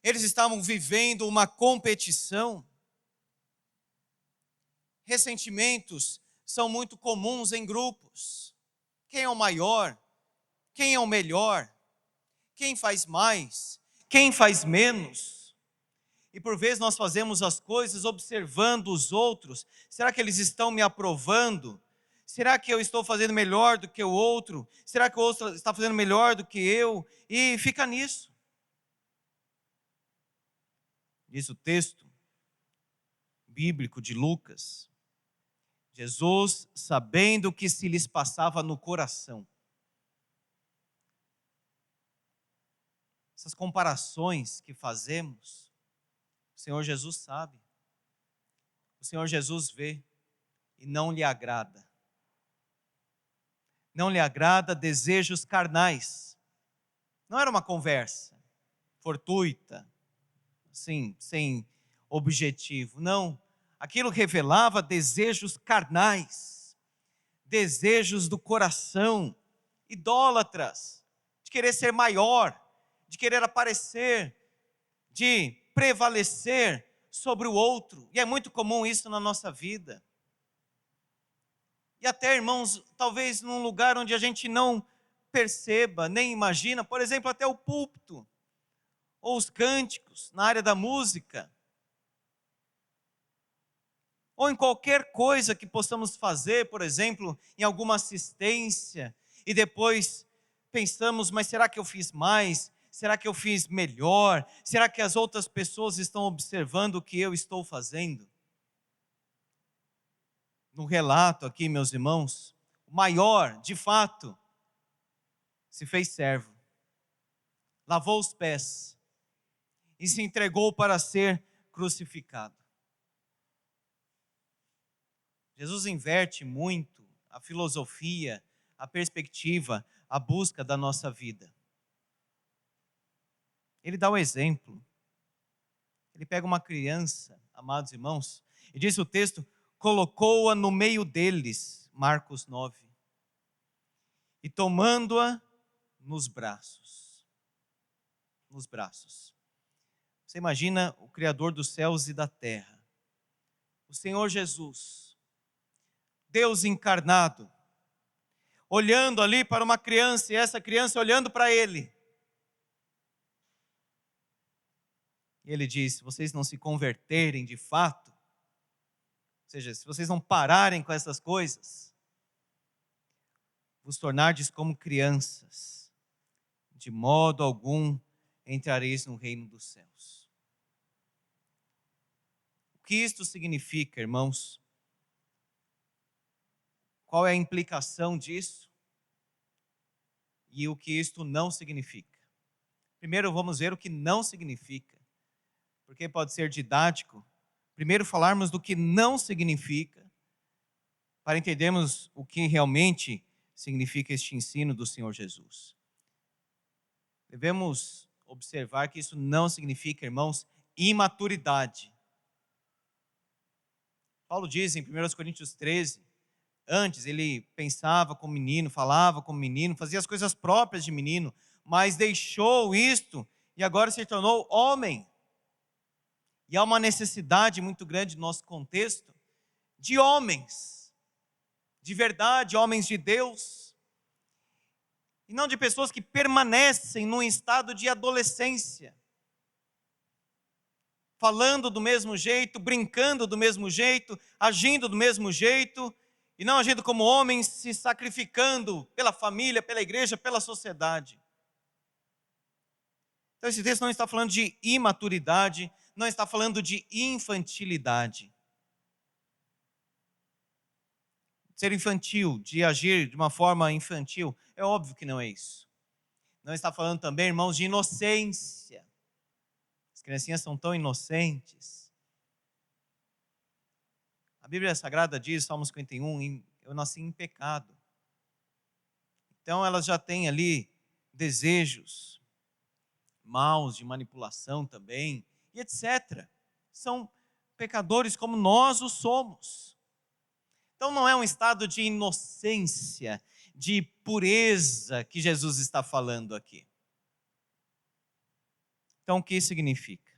Eles estavam vivendo uma competição. Ressentimentos são muito comuns em grupos. Quem é o maior? Quem é o melhor? Quem faz mais? Quem faz menos? E por vezes nós fazemos as coisas observando os outros. Será que eles estão me aprovando? Será que eu estou fazendo melhor do que o outro? Será que o outro está fazendo melhor do que eu? E fica nisso. Diz o texto bíblico de Lucas. Jesus, sabendo o que se lhes passava no coração. Essas comparações que fazemos, o Senhor Jesus sabe. O Senhor Jesus vê e não lhe agrada. Não lhe agrada desejos carnais. Não era uma conversa fortuita, assim, sem objetivo. Não. Aquilo revelava desejos carnais, desejos do coração, idólatras, de querer ser maior, de querer aparecer, de prevalecer sobre o outro. E é muito comum isso na nossa vida. E até, irmãos, talvez num lugar onde a gente não perceba, nem imagina, por exemplo, até o púlpito, ou os cânticos, na área da música, ou em qualquer coisa que possamos fazer, por exemplo, em alguma assistência, e depois pensamos, mas será que eu fiz mais? Será que eu fiz melhor? Será que as outras pessoas estão observando o que eu estou fazendo? No relato aqui, meus irmãos, o maior, de fato, se fez servo, lavou os pés e se entregou para ser crucificado. Jesus inverte muito a filosofia, a perspectiva, a busca da nossa vida. Ele dá o exemplo. Ele pega uma criança, amados irmãos, e diz o texto, colocou-a no meio deles, Marcos 9, e tomando-a nos braços. Nos braços. Você imagina o Criador dos céus e da terra, o Senhor Jesus, Deus encarnado, olhando ali para uma criança, e essa criança olhando para ele. E ele diz, se vocês não se converterem de fato, ou seja, se vocês não pararem com essas coisas, vos tornardes como crianças, de modo algum entrareis no reino dos céus. O que isto significa, irmãos? Qual é a implicação disso? E o que isto não significa? Primeiro vamos ver o que não significa, porque pode ser didático. Primeiro falarmos do que não significa, para entendermos o que realmente significa este ensino do Senhor Jesus. Devemos observar que isso não significa, irmãos, imaturidade. Paulo diz em 1 Coríntios 13, antes ele pensava como menino, falava como menino, fazia as coisas próprias de menino, mas deixou isto e agora se tornou homem. E há uma necessidade muito grande no nosso contexto de homens, de verdade, homens de Deus, e não de pessoas que permanecem num estado de adolescência, falando do mesmo jeito, brincando do mesmo jeito, agindo do mesmo jeito, e não agindo como homens, se sacrificando pela família, pela igreja, pela sociedade. Então esse texto não está falando de imaturidade, não está falando de infantilidade. Ser infantil, de agir de uma forma infantil, é óbvio que não é isso. Não está falando também, irmãos, de inocência. As criancinhas são tão inocentes. A Bíblia Sagrada diz, Salmo 51, eu nasci em pecado. Então elas já têm ali desejos maus de manipulação também, e etc. São pecadores como nós o somos. Então não é um estado de inocência, de pureza que Jesus está falando aqui. Então o que significa?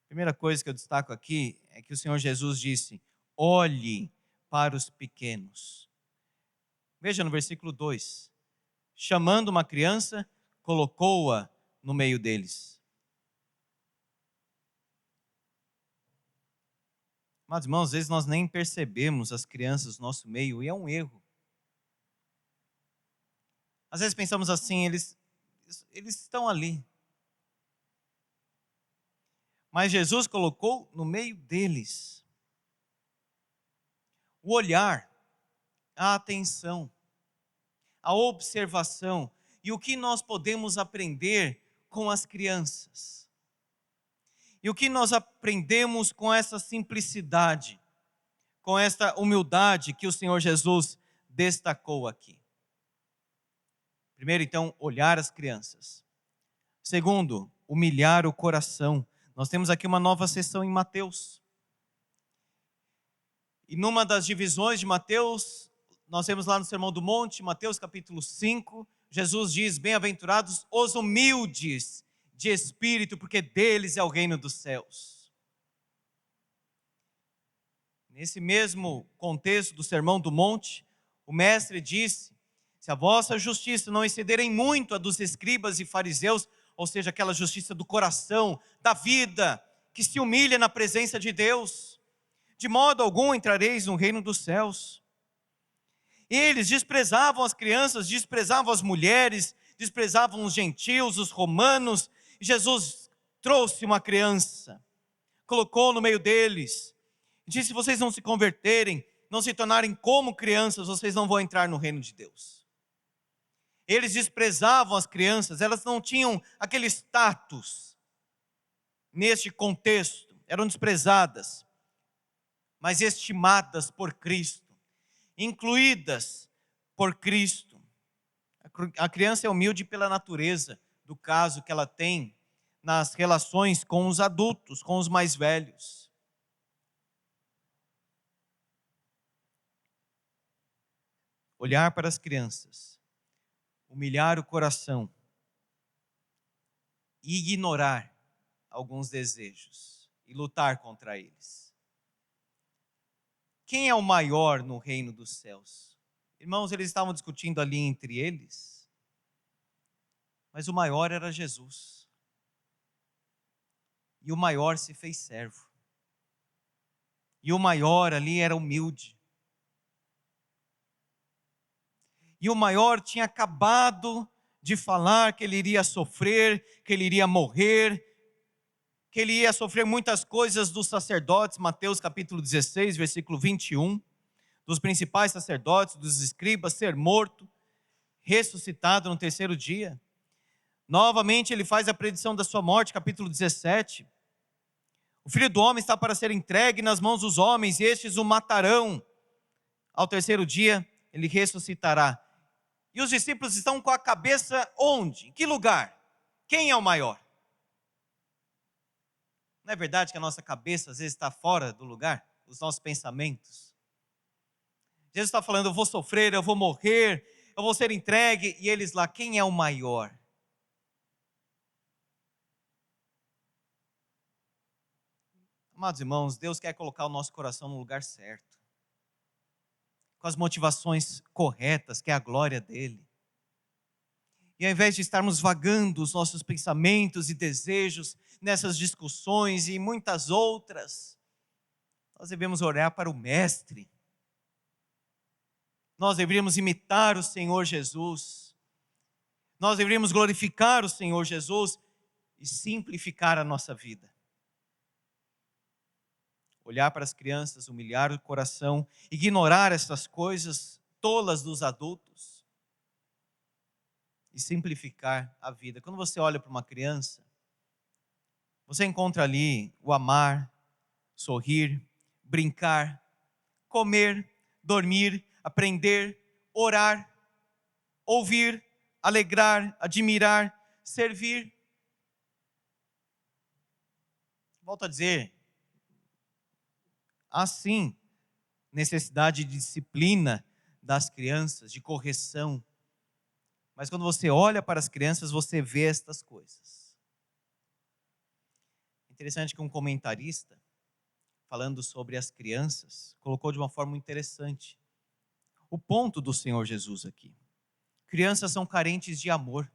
A primeira coisa que eu destaco aqui é que o Senhor Jesus disse, olhe para os pequenos. Veja no versículo 2, chamando uma criança, colocou-a no meio deles. Mas, irmãos, às vezes nós nem percebemos as crianças no nosso meio, e é um erro. Às vezes pensamos assim, eles estão ali. Mas Jesus colocou no meio deles. O olhar, a atenção, a observação e o que nós podemos aprender com as crianças. E o que nós aprendemos com essa simplicidade, com esta humildade que o Senhor Jesus destacou aqui. Primeiro, então, olhar as crianças. Segundo, humilhar o coração. Nós temos aqui uma nova seção em Mateus. E numa das divisões de Mateus, nós temos lá no Sermão do Monte, Mateus capítulo 5, Jesus diz, bem-aventurados os humildes de espírito, porque deles é o reino dos céus. Nesse mesmo contexto do Sermão do Monte, o mestre disse, se a vossa justiça não excederem muito a dos escribas e fariseus, ou seja, aquela justiça do coração, da vida, que se humilha na presença de Deus, de modo algum entrareis no reino dos céus. Eles desprezavam as crianças, desprezavam as mulheres, desprezavam os gentios, os romanos. Jesus trouxe uma criança, colocou no meio deles, e disse, se vocês não se converterem, não se tornarem como crianças, vocês não vão entrar no reino de Deus. Eles desprezavam as crianças, elas não tinham aquele status neste contexto, eram desprezadas, mas estimadas por Cristo, incluídas por Cristo. A criança é humilde pela natureza do caso que ela tem nas relações com os adultos, com os mais velhos. Olhar para as crianças, humilhar o coração e ignorar alguns desejos e lutar contra eles. Quem é o maior no reino dos céus? Irmãos, eles estavam discutindo ali entre eles, mas o maior era Jesus. E o maior se fez servo. E o maior ali era humilde. E o maior tinha acabado de falar que ele iria sofrer, que ele iria morrer, que ele ia sofrer muitas coisas dos sacerdotes, Mateus capítulo 16, versículo 21, dos principais sacerdotes, dos escribas, ser morto, ressuscitado no terceiro dia. Novamente ele faz a predição da sua morte, capítulo 17. O Filho do Homem está para ser entregue nas mãos dos homens, e estes o matarão. Ao terceiro dia ele ressuscitará. E os discípulos estão com a cabeça onde? Em que lugar? Quem é o maior? Não é verdade que a nossa cabeça às vezes está fora do lugar? Os nossos pensamentos. Jesus está falando, eu vou sofrer, eu vou morrer, eu vou ser entregue. E eles lá, quem é o maior? Amados irmãos, Deus quer colocar o nosso coração no lugar certo, com as motivações corretas, que é a glória dele. E ao invés de estarmos vagando os nossos pensamentos e desejos nessas discussões e muitas outras, nós devemos olhar para o Mestre. Nós deveríamos imitar o Senhor Jesus. Nós deveríamos glorificar o Senhor Jesus e simplificar a nossa vida. Olhar para as crianças, humilhar o coração, ignorar essas coisas tolas dos adultos e simplificar a vida. Quando você olha para uma criança, você encontra ali o amar, sorrir, brincar, comer, dormir, aprender, orar, ouvir, alegrar, admirar, servir. Volto a dizer, há sim necessidade de disciplina das crianças, de correção. Mas quando você olha para as crianças, você vê estas coisas. Interessante que um comentarista, falando sobre as crianças, colocou de uma forma interessante o ponto do Senhor Jesus aqui. Crianças são carentes de amor.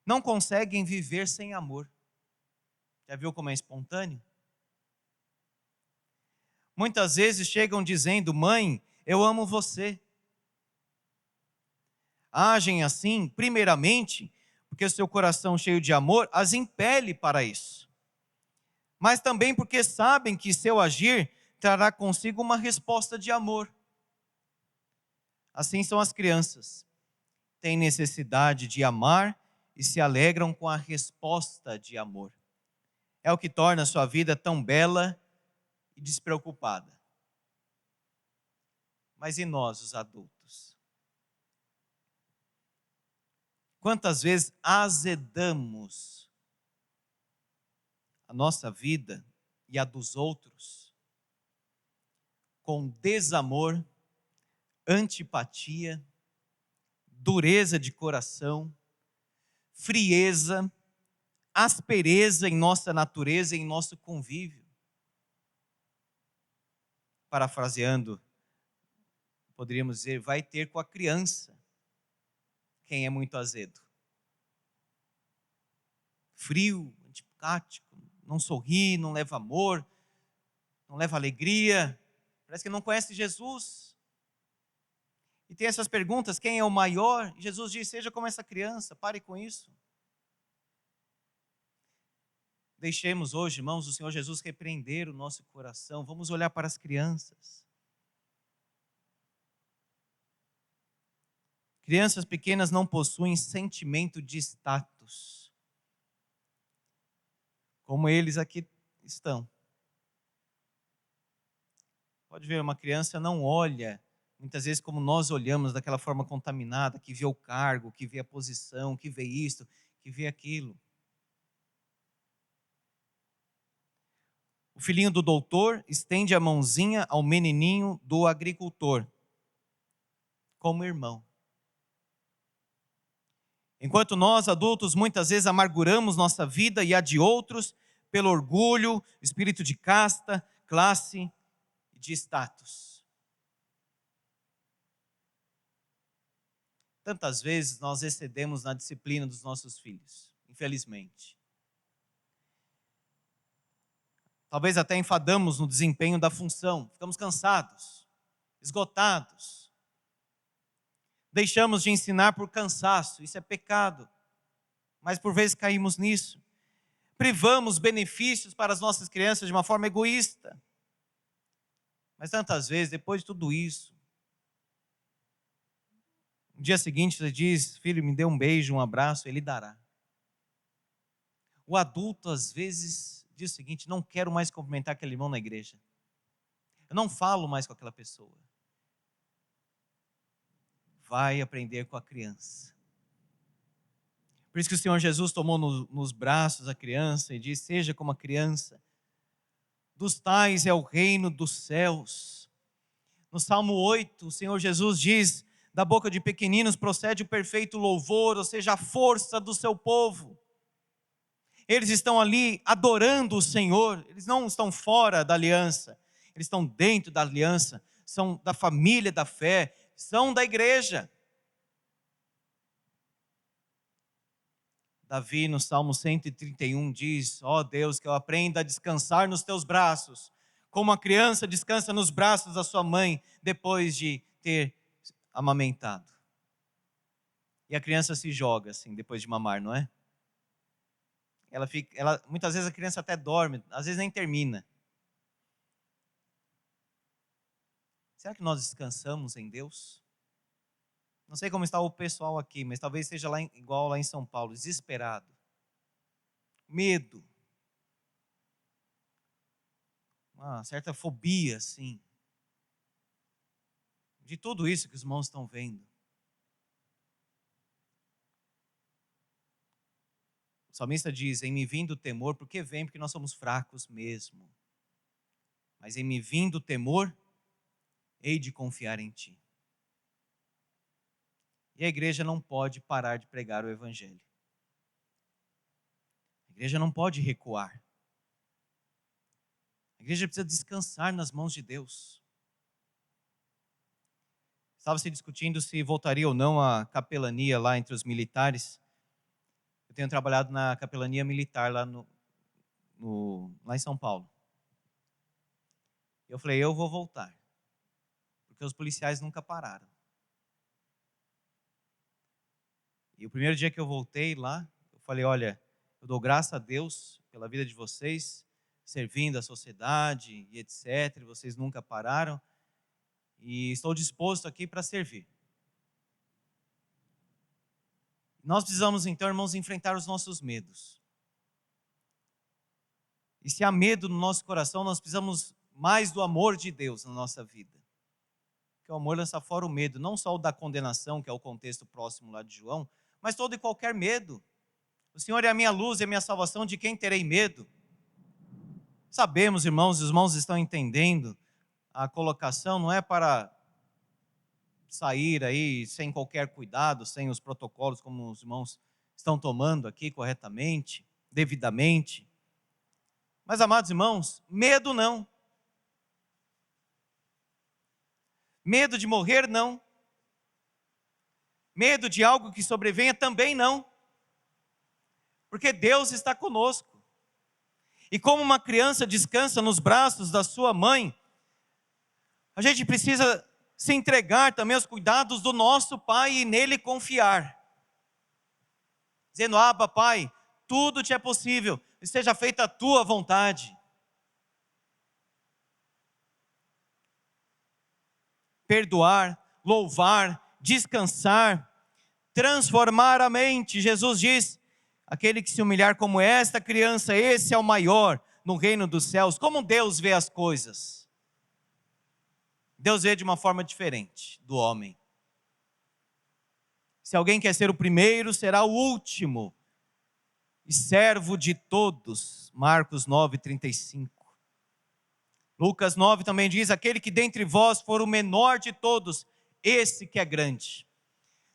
Não conseguem viver sem amor. Já viu como é espontâneo? Muitas vezes chegam dizendo, mãe, eu amo você. Agem assim, primeiramente, porque o seu coração cheio de amor as impele para isso. Mas também porque sabem que seu agir trará consigo uma resposta de amor. Assim são as crianças. Têm necessidade de amar e se alegram com a resposta de amor. É o que torna a sua vida tão bela e despreocupada. Mas e nós, os adultos? Quantas vezes azedamos a nossa vida e a dos outros com desamor, antipatia, dureza de coração, frieza, aspereza em nossa natureza e em nosso convívio. Parafraseando, poderíamos dizer, vai ter com a criança quem é muito azedo. Frio, antipático, não sorri, não leva amor, não leva alegria, parece que não conhece Jesus. E tem essas perguntas, quem é o maior? E Jesus diz, seja como essa criança, pare com isso. Deixemos hoje, irmãos, o Senhor Jesus repreender o nosso coração. Vamos olhar para as crianças. Crianças pequenas não possuem sentimento de status, como eles aqui estão. Pode ver, uma criança não olha, muitas vezes como nós olhamos, daquela forma contaminada, que vê o cargo, que vê a posição, que vê isto, que vê aquilo. O filhinho do doutor estende a mãozinha ao menininho do agricultor, como irmão. Enquanto nós, adultos, muitas vezes amarguramos nossa vida e a de outros pelo orgulho, espírito de casta, classe e de status. Tantas vezes nós excedemos na disciplina dos nossos filhos, infelizmente. Talvez até enfadamos no desempenho da função, ficamos cansados, esgotados. Deixamos de ensinar por cansaço, isso é pecado, mas por vezes caímos nisso. Privamos benefícios para as nossas crianças de uma forma egoísta. Mas tantas vezes, depois de tudo isso, no dia seguinte você diz: filho, me dê um beijo, um abraço, ele dará. O adulto às vezes diz o seguinte: não quero mais cumprimentar aquele irmão na igreja. Eu não falo mais com aquela pessoa. Vai aprender com a criança. Por isso que o Senhor Jesus tomou nos braços a criança e disse: seja como a criança. Dos tais é o reino dos céus. No Salmo 8, o Senhor Jesus diz: da boca de pequeninos procede o perfeito louvor, ou seja, a força do seu povo. Eles estão ali adorando o Senhor, eles não estão fora da aliança, eles estão dentro da aliança, são da família da fé, são da igreja. Davi, no Salmo 131, diz: ó Deus, que eu aprenda a descansar nos teus braços, como a criança descansa nos braços da sua mãe, depois de ter amamentado. E a criança se joga assim, depois de mamar, não é? Muitas vezes a criança até dorme, às vezes nem termina. Será que nós descansamos em Deus? Não sei como está o pessoal aqui, mas talvez seja igual lá em São Paulo, desesperado. Medo. Uma certa fobia, assim. De tudo isso que os irmãos estão vendo. O salmista diz: em me vindo o temor, por que vem? Porque nós somos fracos mesmo. Mas em me vindo o temor, hei de confiar em ti. E a igreja não pode parar de pregar o evangelho. A igreja não pode recuar. A igreja precisa descansar nas mãos de Deus. Estava se discutindo se voltaria ou não a capelania lá entre os militares. Eu tenho trabalhado na capelania militar lá em São Paulo. Eu falei: eu vou voltar, porque os policiais nunca pararam. E o primeiro dia que eu voltei lá, eu falei: olha, eu dou graças a Deus pela vida de vocês, servindo a sociedade e etc. Vocês nunca pararam. E estou disposto aqui para servir. Nós precisamos então, irmãos, enfrentar os nossos medos. E se há medo no nosso coração, nós precisamos mais do amor de Deus na nossa vida. Porque o amor lança fora o medo, não só o da condenação, que é o contexto próximo lá de João, mas todo e qualquer medo. O Senhor é a minha luz e a minha salvação, de quem terei medo? Sabemos, irmãos, os irmãos estão entendendo, a colocação não é para sair aí sem qualquer cuidado, sem os protocolos como os irmãos estão tomando aqui corretamente, devidamente. Mas, amados irmãos, medo não. Medo de morrer, não. Medo de algo que sobrevenha, também não. Porque Deus está conosco. E como uma criança descansa nos braços da sua mãe, a gente precisa se entregar também aos cuidados do nosso Pai e nele confiar. Dizendo: Abba, Pai, tudo te é possível, e seja feita a tua vontade. Perdoar, louvar, descansar, transformar a mente. Jesus diz: aquele que se humilhar como esta criança, esse é o maior no reino dos céus. Como Deus vê as coisas? Deus vê de uma forma diferente do homem. Se alguém quer ser o primeiro, será o último. e servo de todos. Marcos 9:35. Lucas 9 também diz: aquele que dentre vós for o menor de todos, esse que é grande.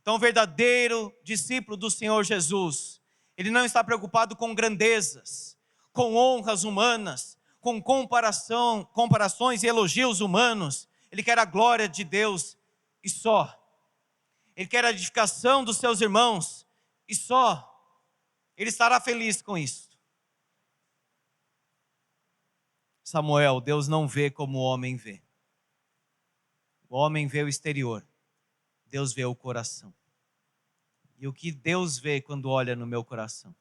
Então, o verdadeiro discípulo do Senhor Jesus, ele não está preocupado com grandezas, com honras humanas, com comparações e elogios humanos. Ele quer a glória de Deus e só. Ele quer a edificação dos seus irmãos e só. Ele estará feliz com isso. Samuel, Deus não vê como o homem vê. O homem vê o exterior, Deus vê o coração. E o que Deus vê quando olha no meu coração?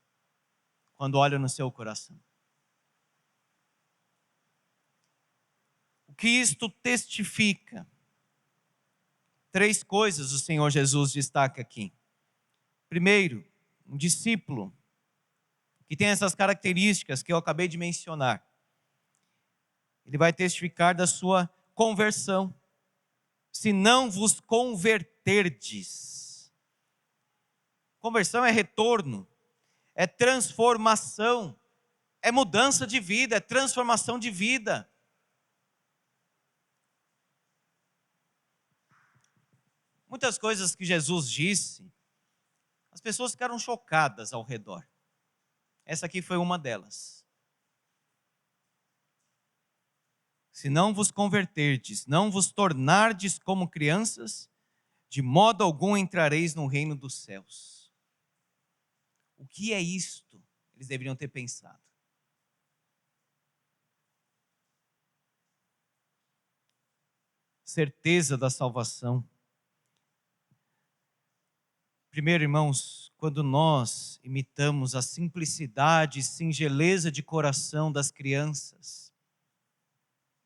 Quando olha no seu coração? O que isto testifica? 3 coisas o Senhor Jesus destaca aqui. Primeiro, um discípulo que tem essas características que eu acabei de mencionar. Ele vai testificar da sua conversão. Se não vos converterdes. Conversão é retorno, é transformação, é mudança de vida, é transformação de vida. Muitas coisas que Jesus disse, as pessoas ficaram chocadas ao redor. Essa aqui foi uma delas. Se não vos converterdes, não vos tornardes como crianças, de modo algum entrareis no reino dos céus. O que é isto? Eles deveriam ter pensado. Certeza da salvação. Primeiro, irmãos, quando nós imitamos a simplicidade e singeleza de coração das crianças,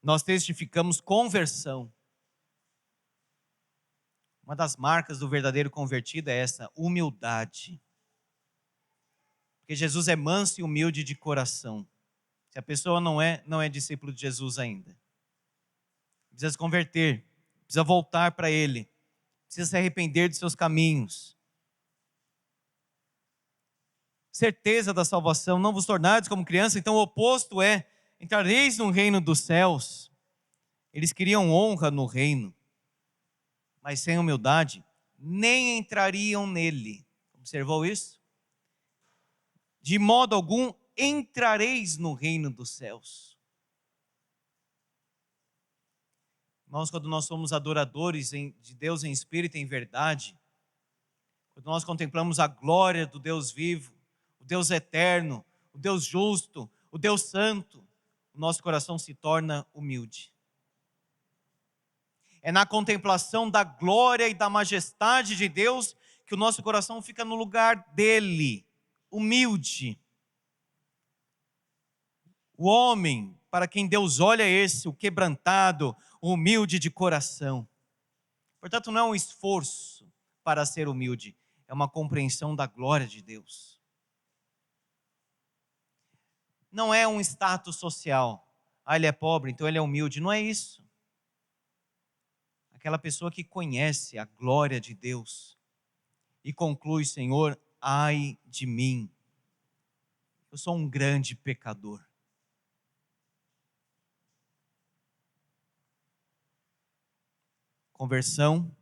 nós testificamos conversão. Uma das marcas do verdadeiro convertido é essa humildade. Porque Jesus é manso e humilde de coração. Se a pessoa não é discípulo de Jesus ainda. Precisa se converter, precisa voltar para Ele, precisa se arrepender de seus caminhos. Certeza da salvação, não vos tornardes como criança, então o oposto é: entrareis no reino dos céus. Eles queriam honra no reino, mas sem humildade, nem entrariam nele. Observou isso? De modo algum entrareis no reino dos céus. Irmãos, quando nós somos adoradores de Deus em espírito e em verdade, quando nós contemplamos a glória do Deus vivo, o Deus eterno, o Deus justo, o Deus santo, o nosso coração se torna humilde. É na contemplação da glória e da majestade de Deus que o nosso coração fica no lugar dele, humilde. O homem para quem Deus olha é esse, o quebrantado, o humilde de coração. Portanto, não é um esforço para ser humilde, é uma compreensão da glória de Deus. Não é um status social. Ele é pobre, então ele é humilde. Não é isso. Aquela pessoa que conhece a glória de Deus e conclui: Senhor, ai de mim, eu sou um grande pecador. Conversão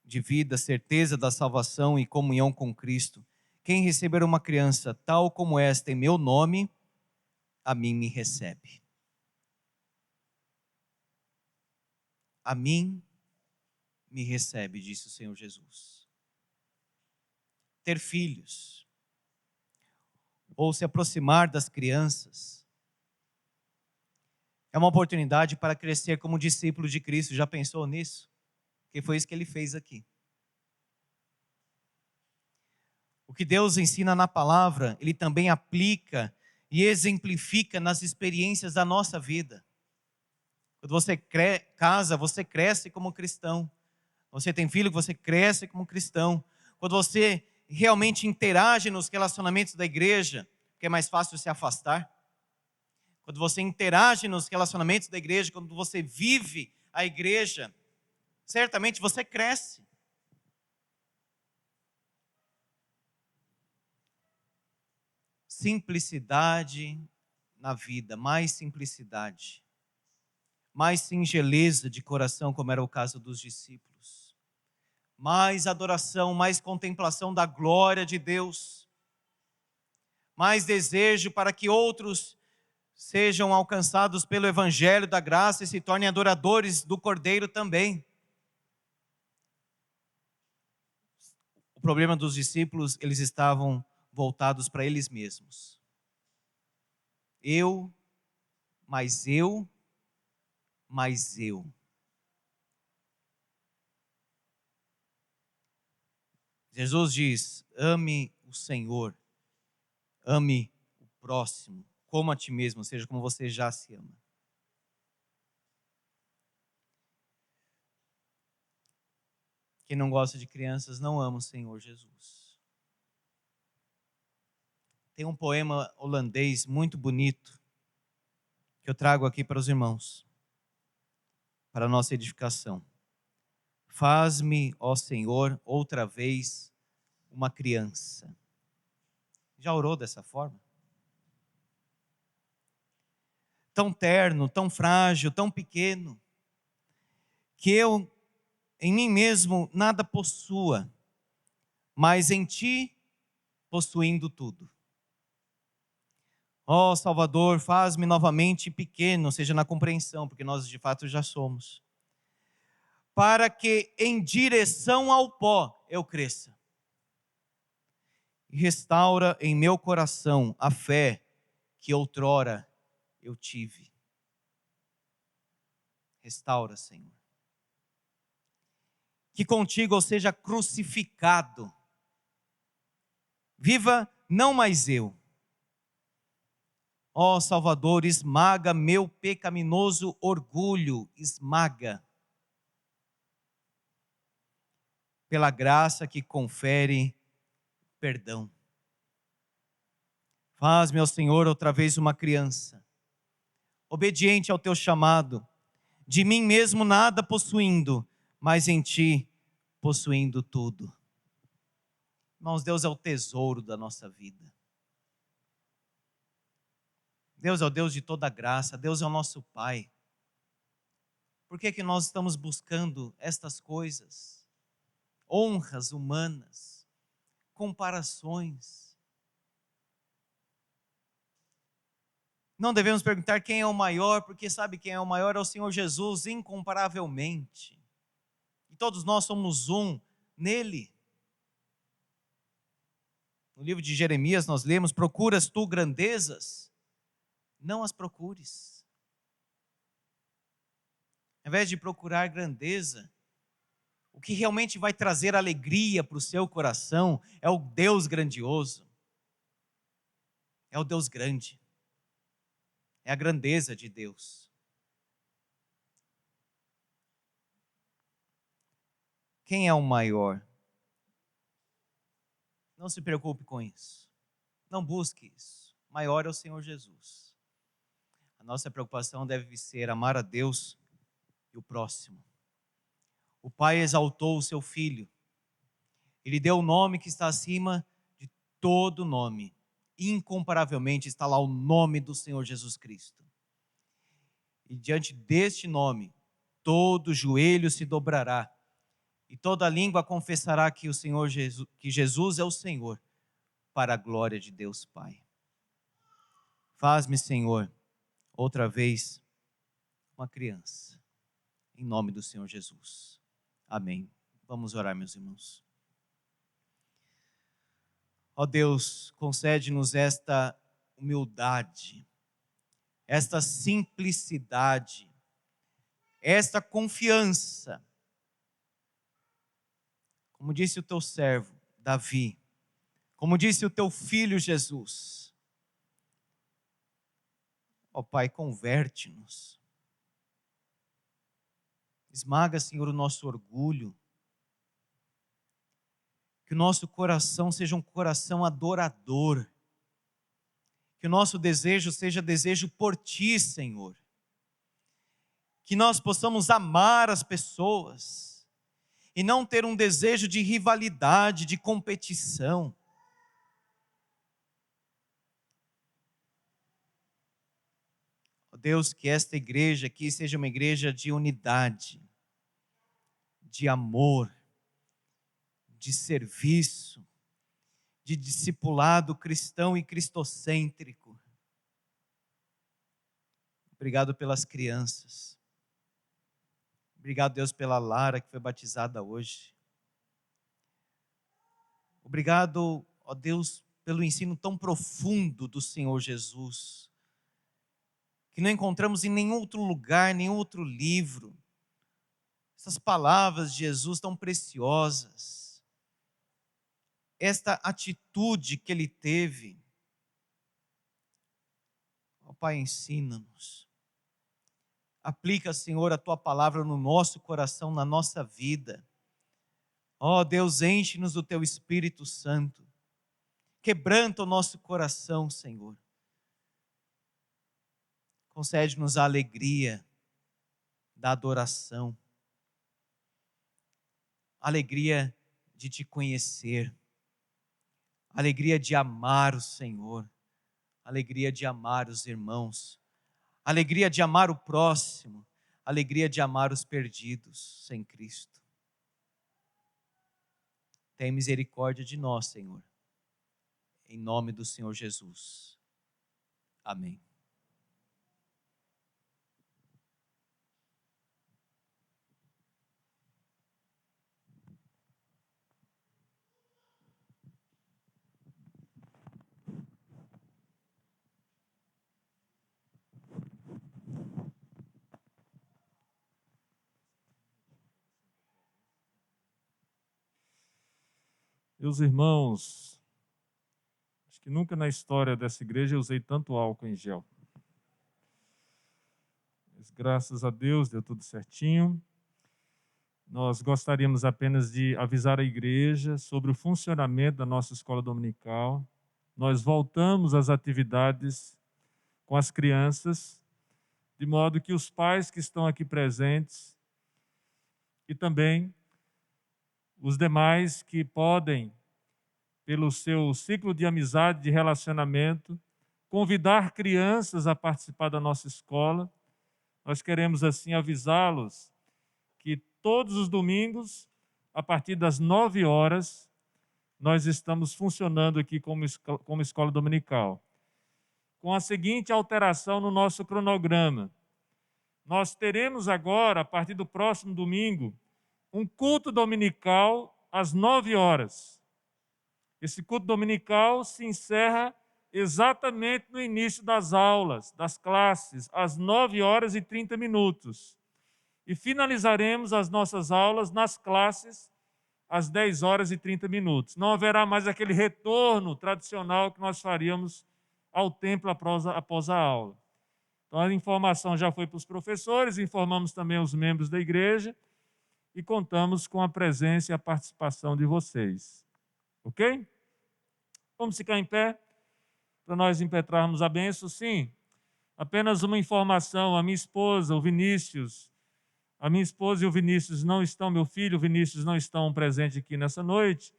de vida, certeza da salvação e comunhão com Cristo. Quem receber uma criança tal como esta em meu nome, a mim me recebe. A mim me recebe, disse o Senhor Jesus. Ter filhos, ou se aproximar das crianças, é uma oportunidade para crescer como discípulo de Cristo. Já pensou nisso? Porque foi isso que ele fez aqui. O que Deus ensina na palavra, Ele também aplica e exemplifica nas experiências da nossa vida. Quando você casa, você cresce como cristão. Você tem filho, você cresce como cristão. Quando você realmente interage nos relacionamentos da igreja, porque é mais fácil se afastar. Quando você interage nos relacionamentos da igreja, quando você vive a igreja, certamente você cresce. simplicidade na vida, mais simplicidade, mais singeleza de coração, como era o caso dos discípulos, mais adoração, mais contemplação da glória de Deus, mais desejo para que outros sejam alcançados pelo evangelho da graça e se tornem adoradores do Cordeiro também. O problema dos discípulos, eles estavam voltados para eles mesmos. Eu, mais eu, mais eu. Jesus diz: ame o Senhor, ame o próximo, como a ti mesmo, ou seja, como você já se ama. Quem não gosta de crianças não ama o Senhor Jesus. Tem um poema holandês muito bonito que eu trago aqui para os irmãos, para a nossa edificação. Faz-me, ó Senhor, outra vez uma criança. Já orou dessa forma? Tão terno, tão frágil, tão pequeno, que eu em mim mesmo nada possua, mas em ti possuindo tudo. Ó Salvador, faz-me novamente pequeno, seja na compreensão, porque nós de fato já somos, para que em direção ao pó eu cresça. E restaura em meu coração a fé que outrora eu tive. Restaura, Senhor. Que contigo eu seja crucificado. Viva não mais eu. Ó Salvador, esmaga meu pecaminoso orgulho, esmaga. Pela graça que confere perdão. Faz-me, ó Senhor, outra vez uma criança, obediente ao teu chamado, de mim mesmo nada possuindo, mas em ti possuindo tudo. Irmãos, Deus é o tesouro da nossa vida. Deus é o Deus de toda graça, Deus é o nosso Pai. Por que nós estamos buscando estas coisas? Honras humanas, comparações. Não devemos perguntar quem é o maior, porque sabe quem é o maior? É o Senhor Jesus, incomparavelmente. E todos nós somos um nele. No livro de Jeremias nós lemos: procuras tu grandezas? Não as procures. Ao invés de procurar grandeza, o que realmente vai trazer alegria para o seu coração é o Deus grandioso. É o Deus grande. É a grandeza de Deus. Quem é o maior? Não se preocupe com isso. Não busque isso. O maior é o Senhor Jesus. A nossa preocupação deve ser amar a Deus e o próximo. O Pai exaltou o seu Filho. Ele deu o nome que está acima de todo nome. Incomparavelmente está lá o nome do Senhor Jesus Cristo. E diante deste nome, todo joelho se dobrará e toda língua confessará que que Jesus é o Senhor, para a glória de Deus Pai. Faz-me, Senhor, outra vez uma criança, em nome do Senhor Jesus. Amém. Vamos orar, meus irmãos. Ó Deus, concede-nos esta humildade, esta simplicidade, esta confiança. Como disse o teu servo Davi, como disse o teu filho Jesus. Ó Pai, converte-nos. Esmaga, Senhor, o nosso orgulho. Que o nosso coração seja um coração adorador. Que o nosso desejo seja desejo por Ti, Senhor. Que nós possamos amar as pessoas e não ter um desejo de rivalidade, de competição. Ó Deus, que esta igreja aqui seja uma igreja de unidade, de amor, de serviço, de discipulado cristão e cristocêntrico. Obrigado pelas crianças. Obrigado, Deus, pela Lara que foi batizada hoje. Obrigado, ó Deus, pelo ensino tão profundo do Senhor Jesus, que não encontramos em nenhum outro lugar, nenhum outro livro. Essas palavras de Jesus tão preciosas, esta atitude que ele teve. Ó Pai, ensina-nos. Aplica, Senhor, a tua palavra no nosso coração, na nossa vida. Ó Deus, enche-nos do teu Espírito Santo. Quebranta o nosso coração, Senhor. Concede-nos a alegria da adoração, a alegria de te conhecer, a alegria de amar o Senhor, a alegria de amar os irmãos, a alegria de amar o próximo, a alegria de amar os perdidos sem Cristo. Tem misericórdia de nós, Senhor, em nome do Senhor Jesus. Amém. Meus irmãos, acho que nunca na história dessa igreja eu usei tanto álcool em gel. Mas, graças a Deus deu tudo certinho. Nós gostaríamos apenas de avisar a igreja sobre o funcionamento da nossa escola dominical. Nós voltamos às atividades com as crianças, de modo que os pais que estão aqui presentes e também os demais que podem, pelo seu ciclo de amizade, de relacionamento, convidar crianças a participar da nossa escola. Nós queremos assim avisá-los que todos os domingos, a partir das 9 horas, nós estamos funcionando aqui como escola dominical. Com a seguinte alteração no nosso cronograma. Nós teremos agora, a partir do próximo domingo, um culto dominical às 9 horas. Esse culto dominical se encerra exatamente no início das aulas, das classes, às 9 horas e 30 minutos. E finalizaremos as nossas aulas nas classes às 10 horas e 30 minutos. Não haverá mais aquele retorno tradicional que nós faríamos ao templo após a aula. Então, a informação já foi para os professores, informamos também os membros da igreja e contamos com a presença e a participação de vocês. Ok? Vamos ficar em pé para nós impetrarmos a bênção? Sim. Apenas uma informação: a minha esposa, o Vinícius, a minha esposa e o Vinícius não estão, meu filho, o Vinícius não estão presentes aqui nessa noite.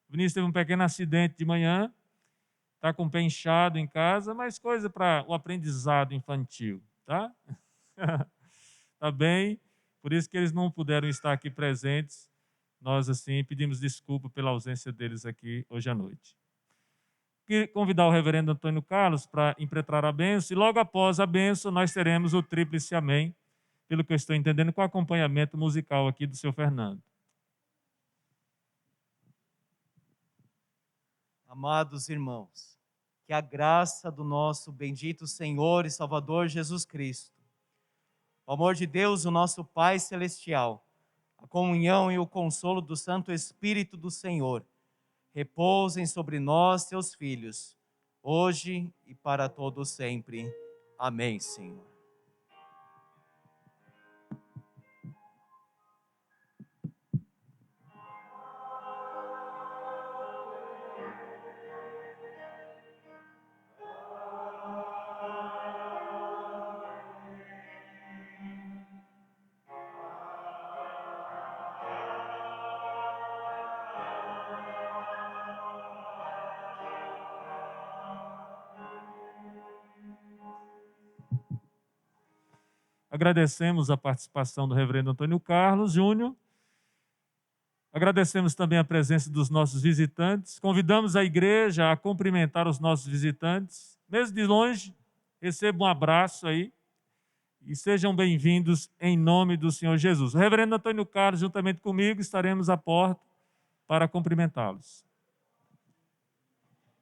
O Vinícius teve um pequeno acidente de manhã, está com o pé inchado em casa, mas coisa para o aprendizado infantil, tá? Tá bem? Por isso que eles não puderam estar aqui presentes. Nós, assim, pedimos desculpa pela ausência deles aqui hoje à noite. Queria convidar o reverendo Antônio Carlos para impetrar a bênção, e logo após a bênção nós teremos o tríplice amém, pelo que eu estou entendendo, com acompanhamento musical aqui do seu Fernando. Amados irmãos, que a graça do nosso bendito Senhor e Salvador Jesus Cristo, o amor de Deus, o nosso Pai Celestial, a comunhão e o consolo do Santo Espírito do Senhor, repousem sobre nós, seus filhos, hoje e para todos sempre. Amém, Senhor. Agradecemos a participação do reverendo Antônio Carlos Júnior. Agradecemos também a presença dos nossos visitantes. Convidamos a igreja a cumprimentar os nossos visitantes. Mesmo de longe, recebam um abraço aí e sejam bem-vindos em nome do Senhor Jesus. O reverendo Antônio Carlos, juntamente comigo, estaremos à porta para cumprimentá-los.